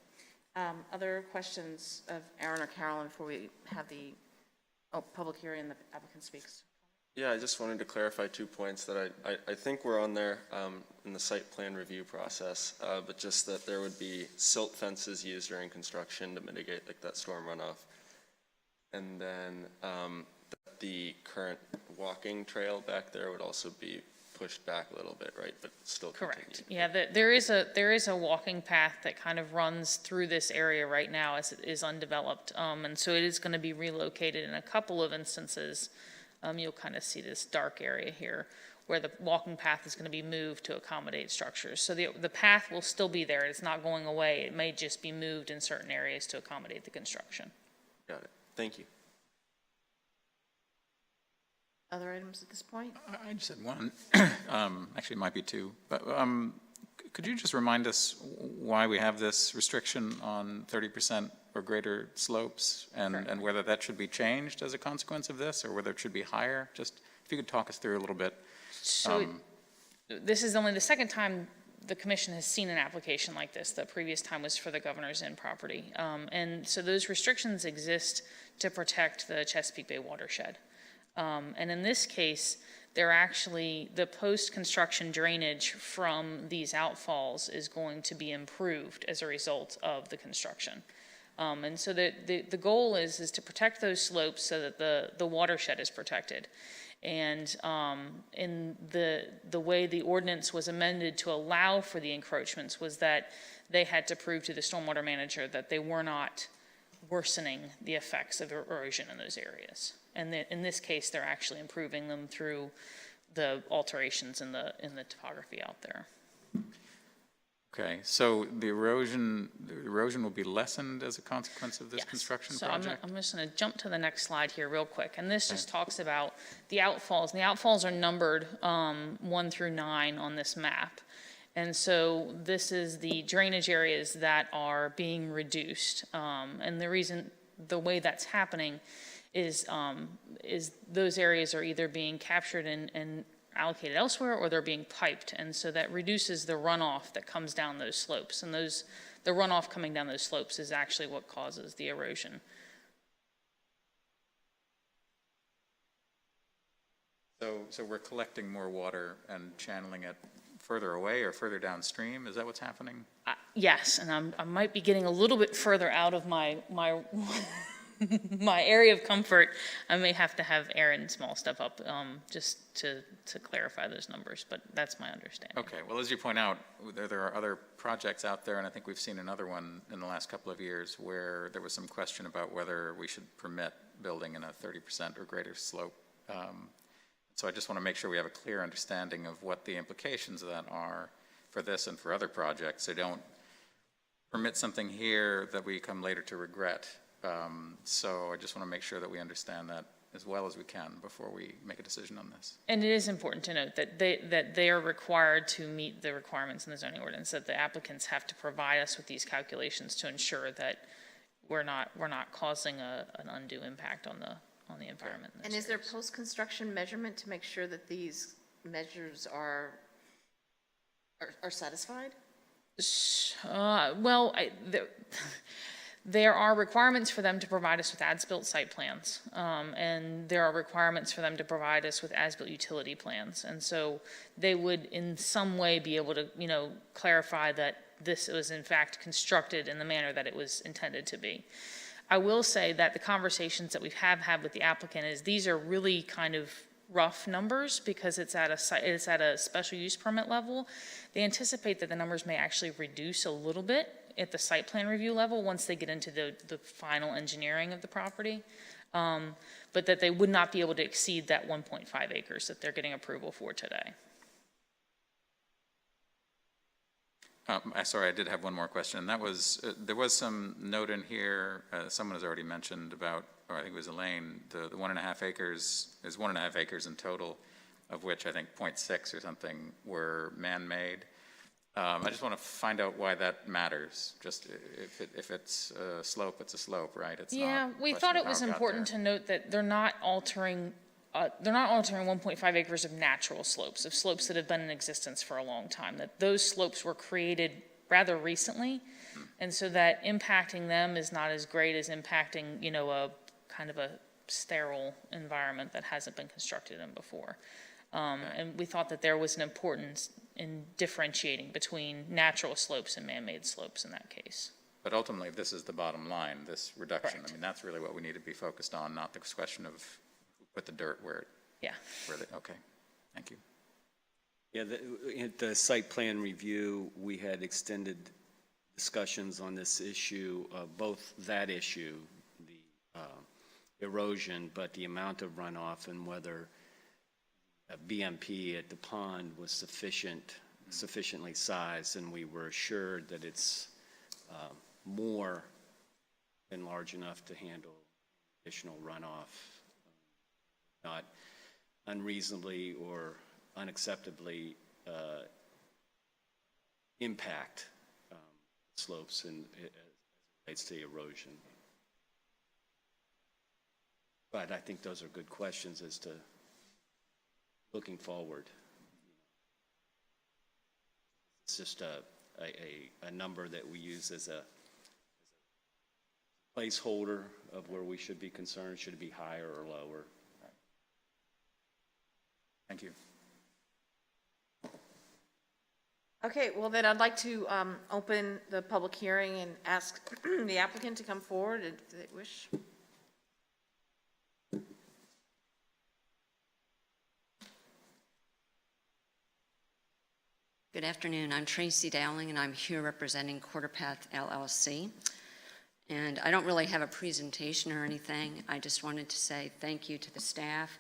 Other questions of Aaron or Carolyn before we have the public hearing and the applicant speaks?
Yeah, I just wanted to clarify 2 points that I think were on there in the site plan review process, but just that there would be silt fences used during construction to mitigate like that storm runoff. And then the current walking trail back there would also be pushed back a little bit, right? But still
Correct.
continue.
Yeah, there is a walking path that kind of runs through this area right now as it is undeveloped. And so it is going to be relocated in a couple of instances. You'll kind of see this dark area here where the walking path is going to be moved to accommodate structures. So the path will still be there. It's not going away. It may just be moved in certain areas to accommodate the construction.
Got it. Thank you.
Other items at this point?
I just had one, actually it might be two, but Could you just remind us why we have this restriction on 30% or greater slopes, and whether that should be changed as a consequence of this, or whether it should be higher? Just, if you could talk us through a little bit.
So this is only the second time the commission has seen an application like this. The previous time was for the Governor's Inn property. And so those restrictions exist to protect the Chesapeake Bay watershed. And in this case, they're actually, the post-construction drainage from these outfalls is going to be improved as a result of the construction. And so the goal is to protect those slopes so that the watershed is protected. And in the way the ordinance was amended to allow for the encroachments was that they had to prove to the stormwater manager that they were not worsening the effects of erosion in those areas. And in this case, they're actually improving them through the alterations in the topography out there.
Okay, so the erosion will be lessened as a consequence of this construction project?
I'm just going to jump to the next slide here real quick. And this just talks about the outfalls. And the outfalls are numbered 1 through 9 on this map. And so this is the drainage areas that are being reduced. And the way that's happening is those areas are either being captured and allocated elsewhere, or they're being piped. And so that reduces the runoff that comes down those slopes. And the runoff coming down those slopes is actually what causes the erosion.
So we're collecting more water and channeling it further away or further downstream? Is that what's happening?
Yes, and I might be getting a little bit further out of my my area of comfort. I may have to have Aaron small stuff up just to clarify those numbers, but that's my understanding.
Okay, well, as you point out, there are other projects out there, and I think we've seen another one in the last couple of years where there was some question about whether we should permit building in a 30% or greater slope. So I just want to make sure we have a clear understanding of what the implications of that are for this and for other projects. So don't permit something here that we come later to regret. So I just want to make sure that we understand that as well as we can before we make a decision on this.
And it is important to note that they are required to meet the requirements in the zoning ordinance, that the applicants have to provide us with these calculations to ensure that we're not causing an undue impact on the environment.
And is there post-construction measurement to make sure that these measures are satisfied?
Well, there are requirements for them to provide us with as-built site plans, and there are requirements for them to provide us with as-built utility plans. And so they would in some way be able to, clarify that this was in fact constructed in the manner that it was intended to be. I will say that the conversations that we have had with the applicant is these are really kind of rough numbers because it's at a special use permit level. They anticipate that the numbers may actually reduce a little bit at the site plan review level once they get into the final engineering of the property, but that they would not be able to exceed that 1.5 acres that they're getting approval for today.
Sorry, I did have one more question. That was, there was some note in here, someone has already mentioned about, or I think it was Elaine, the 1.5 acres, is 1.5 acres in total, of which I think 0.6 or something were man-made. I just want to find out why that matters. Just if it's a slope, it's a slope, right? It's
yeah, we thought it was important to note that they're not altering 1.5 acres of natural slopes, of slopes that have been in existence for a long time, that those slopes were created rather recently, and so that impacting them is not as great as impacting, a kind of a sterile environment that hasn't been constructed in before. And we thought that there was an importance in differentiating between natural slopes and man-made slopes in that case.
But ultimately, this is the bottom line, this reduction.
Correct.
I mean, that's really what we need to be focused on, not the question of put the dirt where it, okay, thank you.
Yeah, at the site plan review, we had extended discussions on this issue, both that issue, the erosion, but the amount of runoff and whether a BMP at the pond was sufficiently sized, and we were assured that it's more than large enough to handle additional runoff, not unreasonably or unacceptably impact slopes and as it relates to erosion. But I think those are good questions as to looking forward. It's just a number that we use as a placeholder of where we should be concerned. Should it be higher or lower?
Thank you.
Okay, well then I'd like to open the public hearing and ask the applicant to come forward if they wish.
Good afternoon. I'm Tracy Dowling, and I'm here representing Quarterpath LLC. And I don't really have a presentation or anything. I just wanted to say thank you to the staff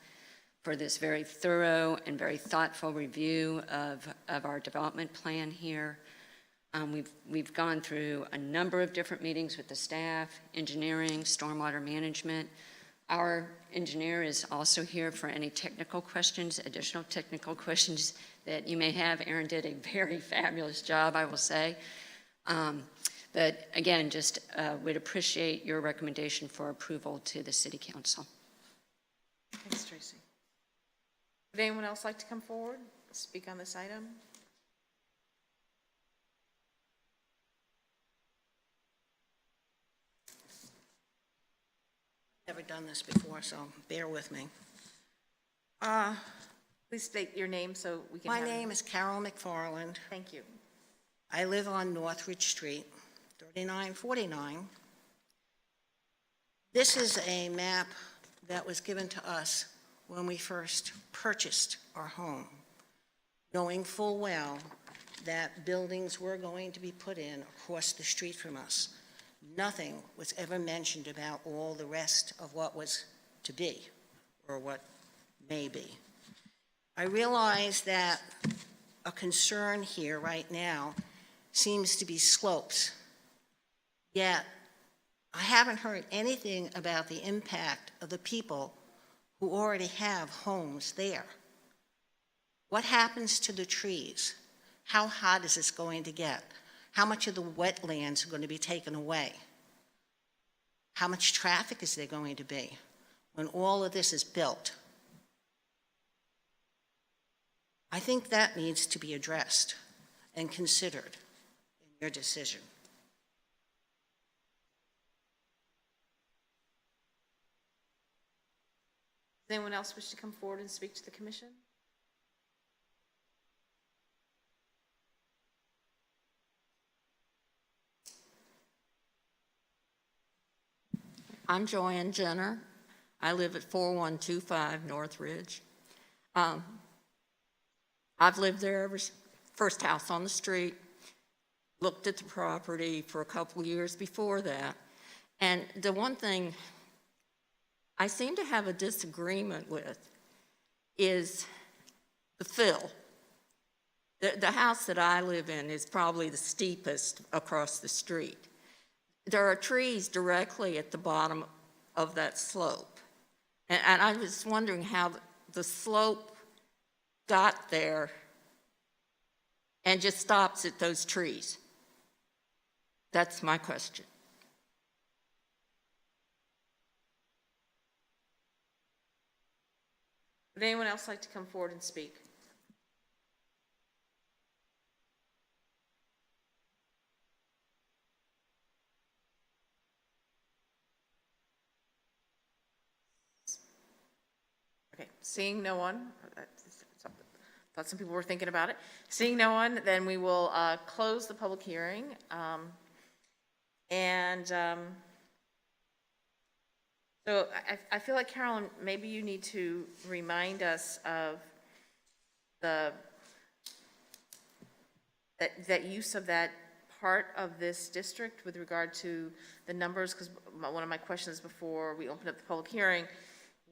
for this very thorough and very thoughtful review of our development plan here. We've gone through a number of different meetings with the staff, engineering, stormwater management. Our engineer is also here for any technical questions, additional technical questions that you may have. Aaron did a very fabulous job, I will say. But again, just would appreciate your recommendation for approval to the City Council.
Thanks, Tracy. Would anyone else like to come forward, speak on this item?
Never done this before, so bear with me.
Please state your name so we can
My
have...
name is Carol McFarland.
Thank you.
I live on Northridge Street, 3949. This is a map that was given to us when we first purchased our home, knowing full well that buildings were going to be put in across the street from us. Nothing was ever mentioned about all the rest of what was to be, or what may be. I realize that a concern here right now seems to be slopes, yet I haven't heard anything about the impact of the people who already have homes there. What happens to the trees? How hot is this going to get? How much of the wetlands are going to be taken away? How much traffic is there going to be when all of this is built? I think that needs to be addressed and considered in your decision.
Does anyone else wish to come forward and speak to the commission?
I'm Joanne Jenner. I live at 4125 Northridge. I've lived there ever first house on the street, looked at the property for a couple of years before that. And the one thing I seem to have a disagreement with is the fill. The house that I live in is probably the steepest across the street. There are trees directly at the bottom of that slope. And I was wondering how the slope got there and just stops at those trees. That's my question.
Would anyone else like to come forward and speak? Okay, seeing no one, thought some people were thinking about it. Seeing no one, then we will close the public hearing. So I feel like, Carolyn, maybe you need to remind us of that use of that part of this district with regard to the numbers, because one of my questions before we opened up the public hearing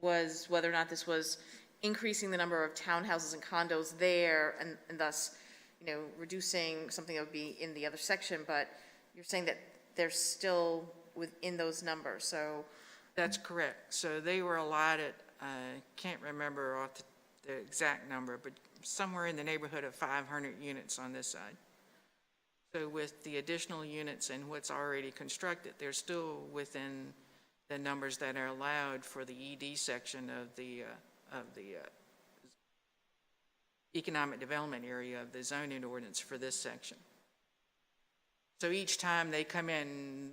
was whether or not this was increasing the number of townhouses and condos there and thus, you know, reducing something that would be in the other section, but you're saying that they're still within those numbers, so.
That's correct. So they were allotted, I can't remember off the exact number, but somewhere in the neighborhood of 500 units on this side. So with the additional units and what's already constructed, they're still within the numbers that are allowed for the ED section of the economic development area of the zoning ordinance for this section. So each time they come in,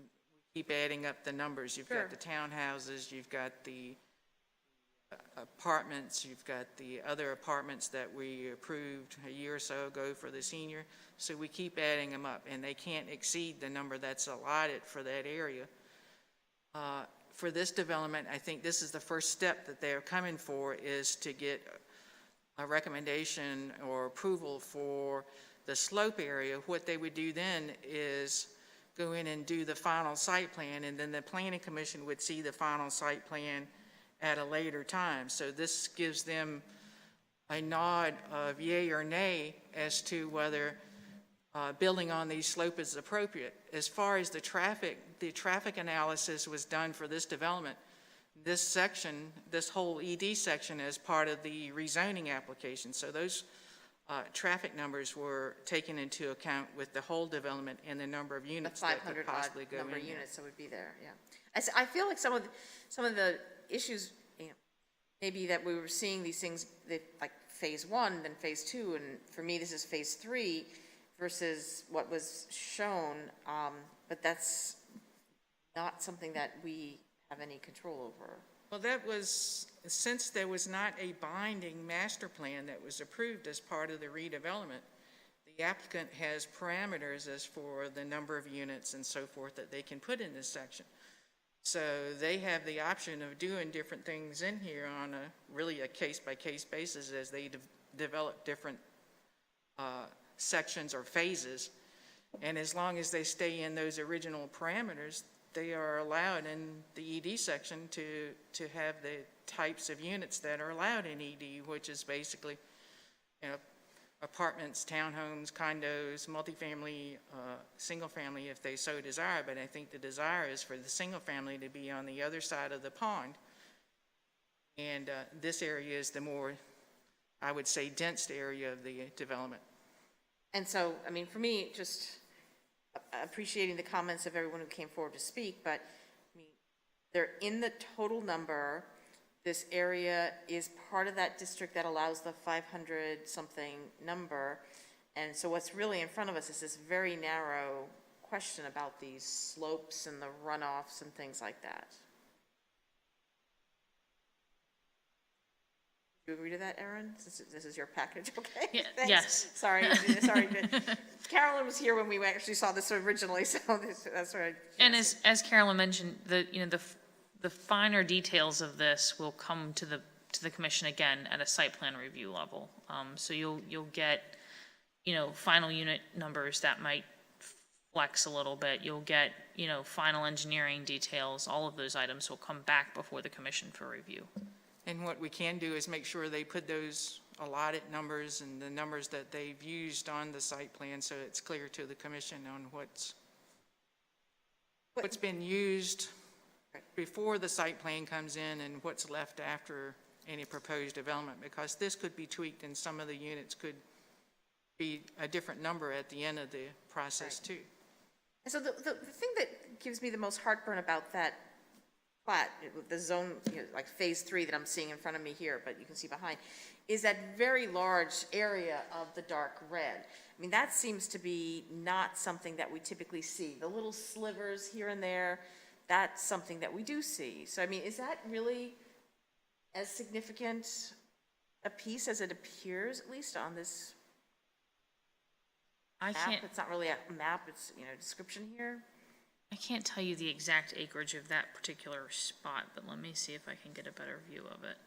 we keep adding up the numbers. You've got the townhouses, you've got the apartments, you've got the other apartments that we approved a year or so ago for the senior. So we keep adding them up, and they can't exceed the number that's allotted for that area. For this development, I think this is the first step that they're coming for, is to get a recommendation or approval for the slope area. What they would do then is go in and do the final site plan, and then the planning commission would see the final site plan at a later time. So this gives them a nod of yay or nay as to whether building on these slopes is appropriate. As far as the traffic analysis was done for this development. This section, this whole ED section, is part of the rezoning application. So those traffic numbers were taken into account with the whole development and the number of units that could possibly go in.
500 number of units that would be there, yeah. I feel like some of the issues, maybe that we were seeing these things that, like phase 1, then phase 2, and for me this is phase 3 versus what was shown, but that's not something that we have any control over.
Well, that was, since there was not a binding master plan that was approved as part of the redevelopment, the applicant has parameters as for the number of units and so forth that they can put in this section. So they have the option of doing different things in here on really a case-by-case basis as they develop different sections or phases. And as long as they stay in those original parameters, they are allowed in the ED section to have the types of units that are allowed in ED, which is basically, apartments, townhomes, condos, multifamily, single family if they so desire. But I think the desire is for the single family to be on the other side of the pond. And this area is the more, I would say, dense area of the development.
And so, I mean, for me, just appreciating the comments of everyone who came forward to speak, but I mean, they're in the total number. This area is part of that district that allows the 500-something number. And so what's really in front of us is this very narrow question about these slopes and the runoffs and things like that. Do you agree to that, Erin? This is your package, okay?
Yeah,
Thanks.
yes.
Sorry. Carolyn was here when we actually saw this originally, so that's right.
And as Carolyn mentioned, the finer details of this will come to the commission again at a site plan review level. So you'll get, final unit numbers that might flex a little bit. You'll get, final engineering details. All of those items will come back before the commission for review.
And what we can do is make sure they put those allotted numbers and the numbers that they've used on the site plan so it's clear to the commission on what's been used before the site plan comes in and what's left after any proposed development, because this could be tweaked and some of the units could be a different number at the end of the process too.
And so the thing that gives me the most heartburn about that plat, the zone, like phase 3 that I'm seeing in front of me here, but you can see behind, is that very large area of the dark red. I mean, that seems to be not something that we typically see. The little slivers here and there, that's something that we do see. So, I mean, is that really as significant a piece as it appears, at least on this map? It's not really a map, it's, description here.
I can't tell you the exact acreage of that particular spot, but let me see if I can get a better view of it.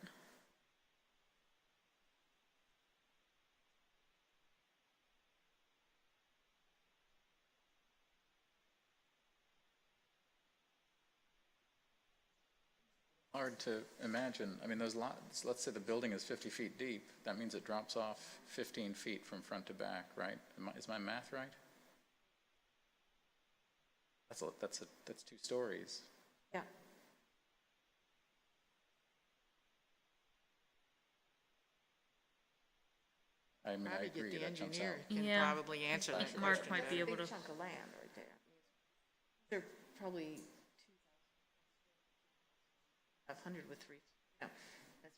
Hard to imagine. I mean, those lots, let's say the building is 50 feet deep. That means it drops off 15 feet from front to back, right? Is my math right? That's 2 stories.
Yeah.
I mean, I
Probably
agree,
get the
that jumps out.
engineer can
Yeah.
probably answer that question.
Mark might be able to.
Big chunk of land right there. They're probably 2,500 with three. No, that's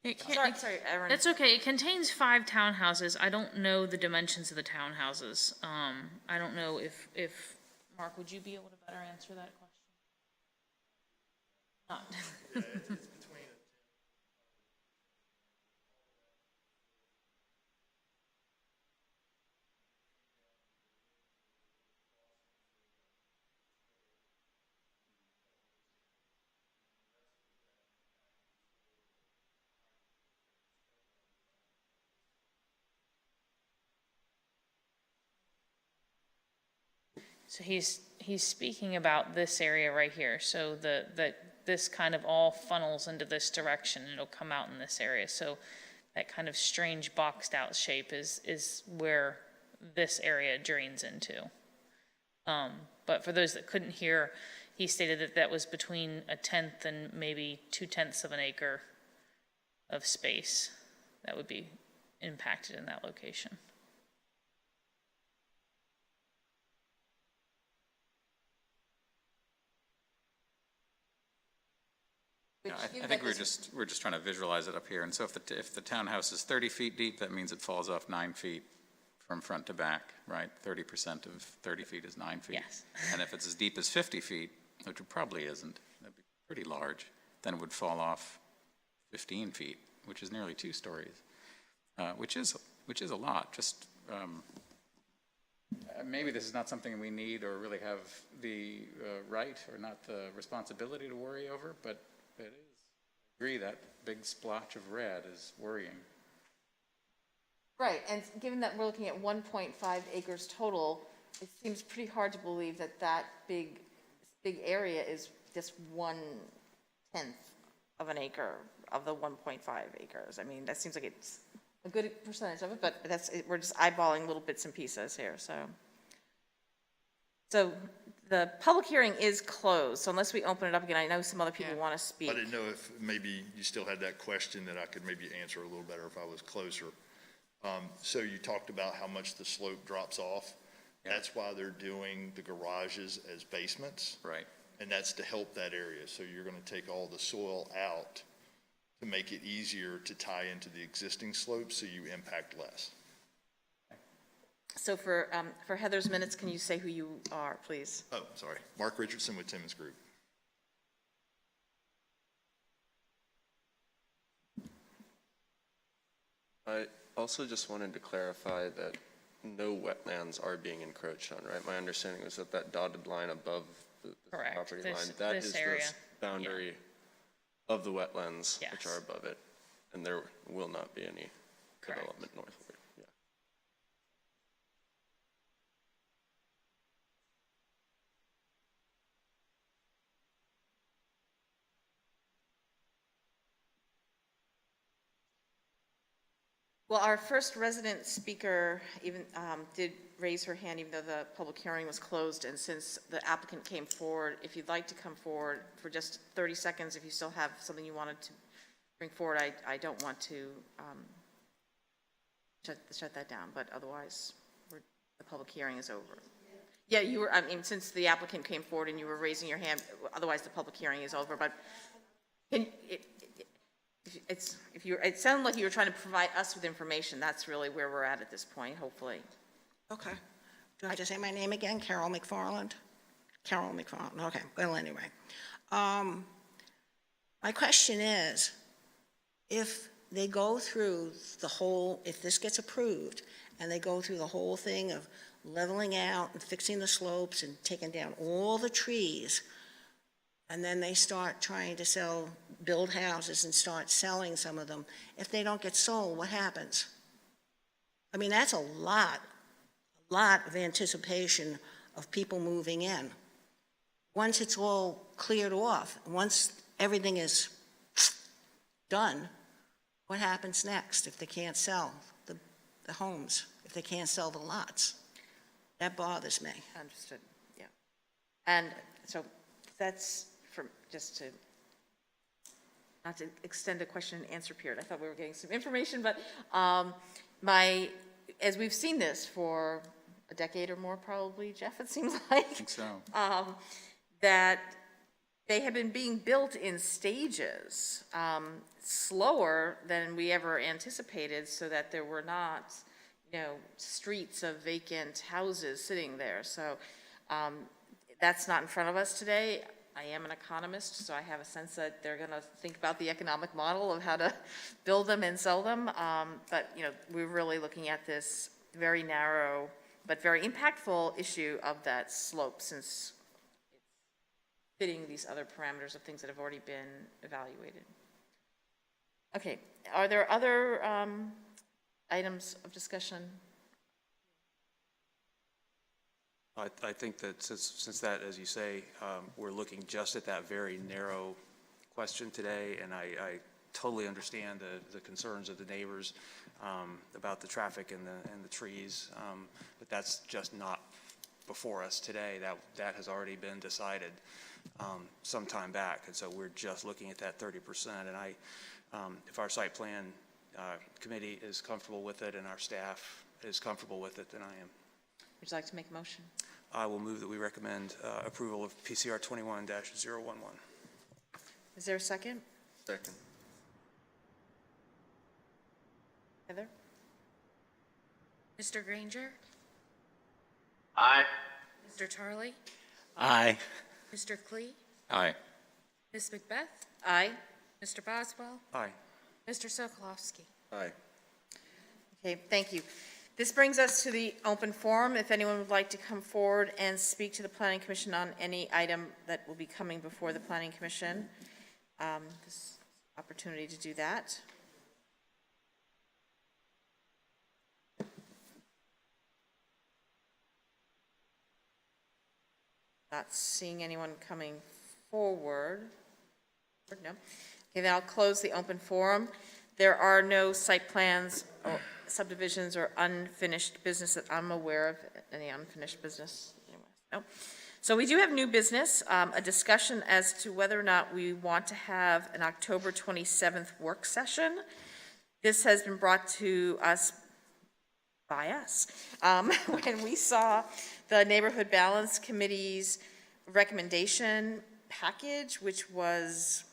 It
fine.
can't,
Sorry, Erin.
That's okay. It contains 5 townhouses. I don't know the dimensions of the townhouses. I don't know if, Mark, would you be able to better answer that question? Not. So he's speaking about this area right here, so this kind of all funnels into this direction, and it'll come out in this area, so that kind of strange boxed out shape is where this area drains into. But for those that couldn't hear, he stated that that was between 1/10 and maybe 2/10 of an acre of space that would be impacted in that location.
Yeah, I think we're just trying to visualize it up here. And so if the townhouse is 30 feet deep, that means it falls off 9 feet from front to back, right? 30% of 30 feet is 9 feet.
Yes.
And if it's as deep as 50 feet, which it probably isn't, that'd be pretty large, then it would fall off 15 feet, which is nearly 2 stories, which is a lot. Just maybe this is not something we need or really have the right or not the responsibility to worry over, but it is. I agree that big splotch of red is worrying.
Right, and given that we're looking at 1.5 acres total, it seems pretty hard to believe that that big area is just 1/10 of an acre of the 1.5 acres. I mean, that seems like it's a good percentage of it, but we're just eyeballing little bits and pieces here, so. So the public hearing is closed, so unless we open it up again, I know some other people want to speak.
I didn't know if maybe you still had that question that I could maybe answer a little better if I was closer. So you talked about how much the slope drops off.
Yeah.
That's why they're doing the garages as basements.
Right.
And that's to help that area. So you're going to take all the soil out to make it easier to tie into the existing slopes so you impact less.
So for Heather's minutes, can you say who you are, please?
Oh, sorry. Mark Richardson with Timmons Group.
I also just wanted to clarify that no wetlands are being encroached on, right? My understanding was that that dotted line above the
Correct.
property
This-
line, that
this
is
area.
the boundary of the wetlands which
Yes.
are above it, and there will not be any
Correct.
development northward. Yeah.
Well, our first resident speaker even did raise her hand even though the public hearing was closed, and since the applicant came forward, if you'd like to come forward for just 30 seconds, if you still have something you wanted to bring forward, I don't want to shut that down, but otherwise, the public hearing is over. Yeah, you were, I mean, since the applicant came forward and you were raising your hand, otherwise the public hearing is over, but it sounded like you were trying to provide us with information. That's really where we're at this point, hopefully.
Okay. Do I have to say my name again? Carol McFarland? Carol McFarland, okay. Well, anyway. My question is, if they go through the whole, if this gets approved, and they go through the whole thing of leveling out and fixing the slopes and taking down all the trees, and then they start trying to build houses and start selling some of them, if they don't get sold, what happens? I mean, that's a lot of anticipation of people moving in. Once it's all cleared off, once everything is done, what happens next if they can't sell the homes, if they can't sell the lots? That bothers me.
Understood, yeah. And so that's just to, not to extend a question and answer period. I thought we were getting some information, but as we've seen this for a decade or more probably, Jeff, it seems like.
I think so.
That they have been being built in stages, slower than we ever anticipated, so that there were not, streets of vacant houses sitting there. So that's not in front of us today. I am an economist, so I have a sense that they're going to think about the economic model of how to build them and sell them. But, we're really looking at this very narrow but very impactful issue of that slope, since it's fitting these other parameters of things that have already been evaluated. Okay, are there other items of discussion?
I think that since that, as you say, we're looking just at that very narrow question today, and I totally understand the concerns of the neighbors about the traffic and the trees, but that's just not before us today. That has already been decided some time back, and so we're just looking at that 30%. And if our site plan committee is comfortable with it and our staff is comfortable with it, then I am.
Would you like to make a motion?
I will move that we recommend approval of PCR 21-011.
Is there a second?
Second.
Heather?
Mr. Granger?
Aye.
Mr. Charlie?
Aye.
Mr. Klee?
Aye.
Ms. Macbeth?
Aye.
Mr. Boswell?
Aye.
Mr. Sokolowski?
Aye.
Okay, thank you. This brings us to the open forum. If anyone would like to come forward and speak to the Planning Commission on any item that will be coming before the Planning Commission, this opportunity to do that. Not seeing anyone coming forward. No. Okay, then I'll close the open forum. There are no site plans or subdivisions or unfinished business that I'm aware of. Any unfinished business? No. So we do have new business, a discussion as to whether or not we want to have an October 27th work session. This has been brought to us by us when we saw the Neighborhood Balance Committee's recommendation package, which was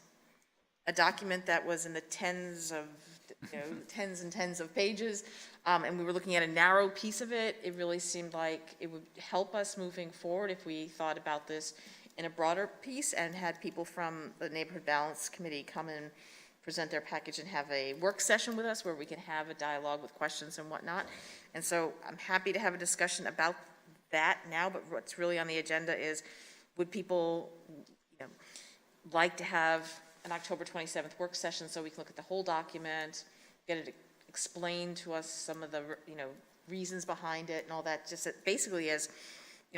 a document that was in the tens and tens of pages, and we were looking at a narrow piece of it. It really seemed like it would help us moving forward if we thought about this in a broader piece and had people from the Neighborhood Balance Committee come and present their package and have a work session with us where we can have a dialogue with questions and whatnot. And so I'm happy to have a discussion about that now, but what's really on the agenda is, would people like to have an October 27th work session so we can look at the whole document, get it explained to us, some of the reasons behind it and all that, just basically as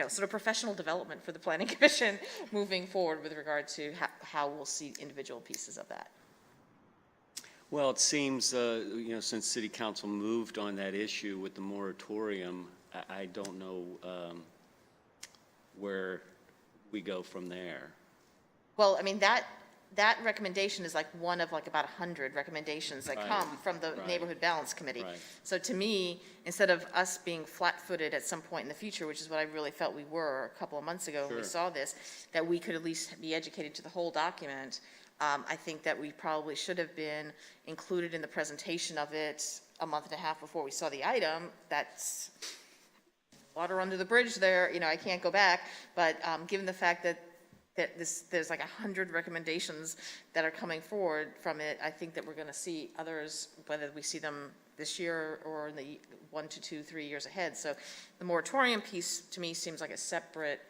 sort of professional development for the Planning Commission moving forward with regard to how we'll see individual pieces of that.
Well, it seems, since City Council moved on that issue with the moratorium, I don't know where we go from there.
Well, I mean, that recommendation is like one of about 100 recommendations that come from the Neighborhood Balance Committee.
Right.
So to me, instead of us being flat-footed at some point in the future, which is what I really felt we were a couple of months ago when we saw this, that we could at least be educated to the whole document. I think that we probably should have been included in the presentation of it a month and a half before we saw the item. That's water under the bridge there, I can't go back. But given the fact that there's like 100 recommendations that are coming forward from it, I think that we're going to see others, whether we see them this year or in the 1 to 2, 3 years ahead. So the moratorium piece to me seems like a separate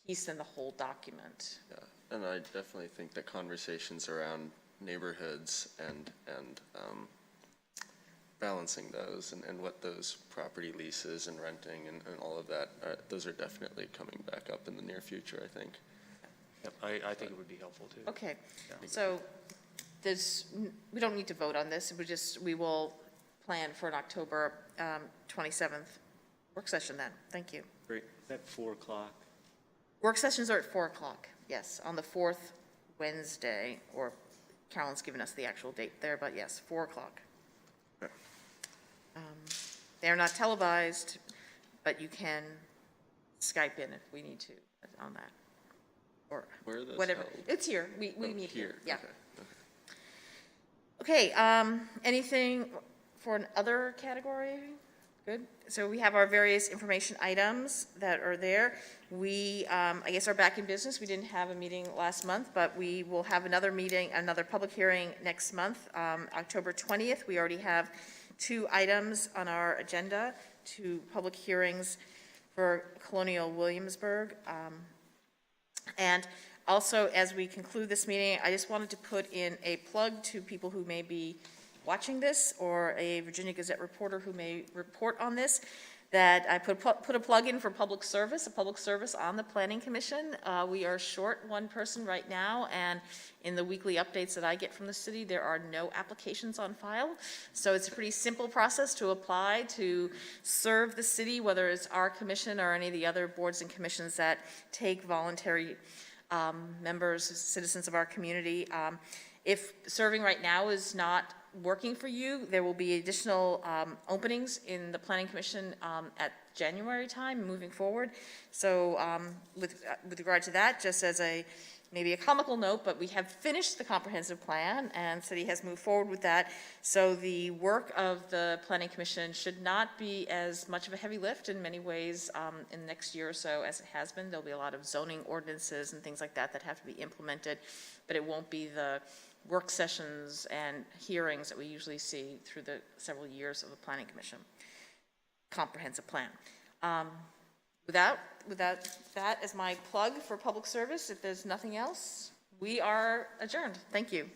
piece than the whole document.
Yeah. And I definitely think that conversations around neighborhoods and balancing those and what those property leases and renting and all of that, those are definitely coming back up in the near future, I think.
Yep, I think it would be helpful too.
Okay, so we don't need to vote on this. We will plan for an October 27th work session then. Thank you.
Great. Is that 4 o'clock?
Work sessions are at 4 o'clock, yes, on the 4th Wednesday, or Carolyn's given us the actual date there, but yes, 4 o'clock. They're not televised, but you can Skype in if we need to on that. Or
Where are those
whatever.
held?
It's here. We meet here. Yeah.
Okay.
Okay, anything for an other category? Good. So we have our various information items that are there. We, I guess, are back in business. We didn't have a meeting last month, but we will have another meeting, another public hearing next month, October 20th. We already have 2 items on our agenda, 2 public hearings for Colonial Williamsburg. And also, as we conclude this meeting, I just wanted to put in a plug to people who may be watching this, or a Virginia Gazette reporter who may report on this, that I put a plug in for public service, a public service on the Planning Commission. We are short 1 person right now, and in the weekly updates that I get from the city, there are no applications on file. So it's a pretty simple process to apply to serve the city, whether it's our commission or any of the other boards and commissions that take voluntary members, citizens of our community. If serving right now is not working for you, there will be additional openings in the Planning Commission at January time moving forward. So with regard to that, just as maybe a comical note, but we have finished the comprehensive plan and city has moved forward with that. So the work of the Planning Commission should not be as much of a heavy lift in many ways in the next year or so as it has been. There'll be a lot of zoning ordinances and things like that that have to be implemented, but it won't be the work sessions and hearings that we usually see through the several years of the Planning Commission comprehensive plan. Without that as my plug for public service, if there's nothing else, we are adjourned. Thank you.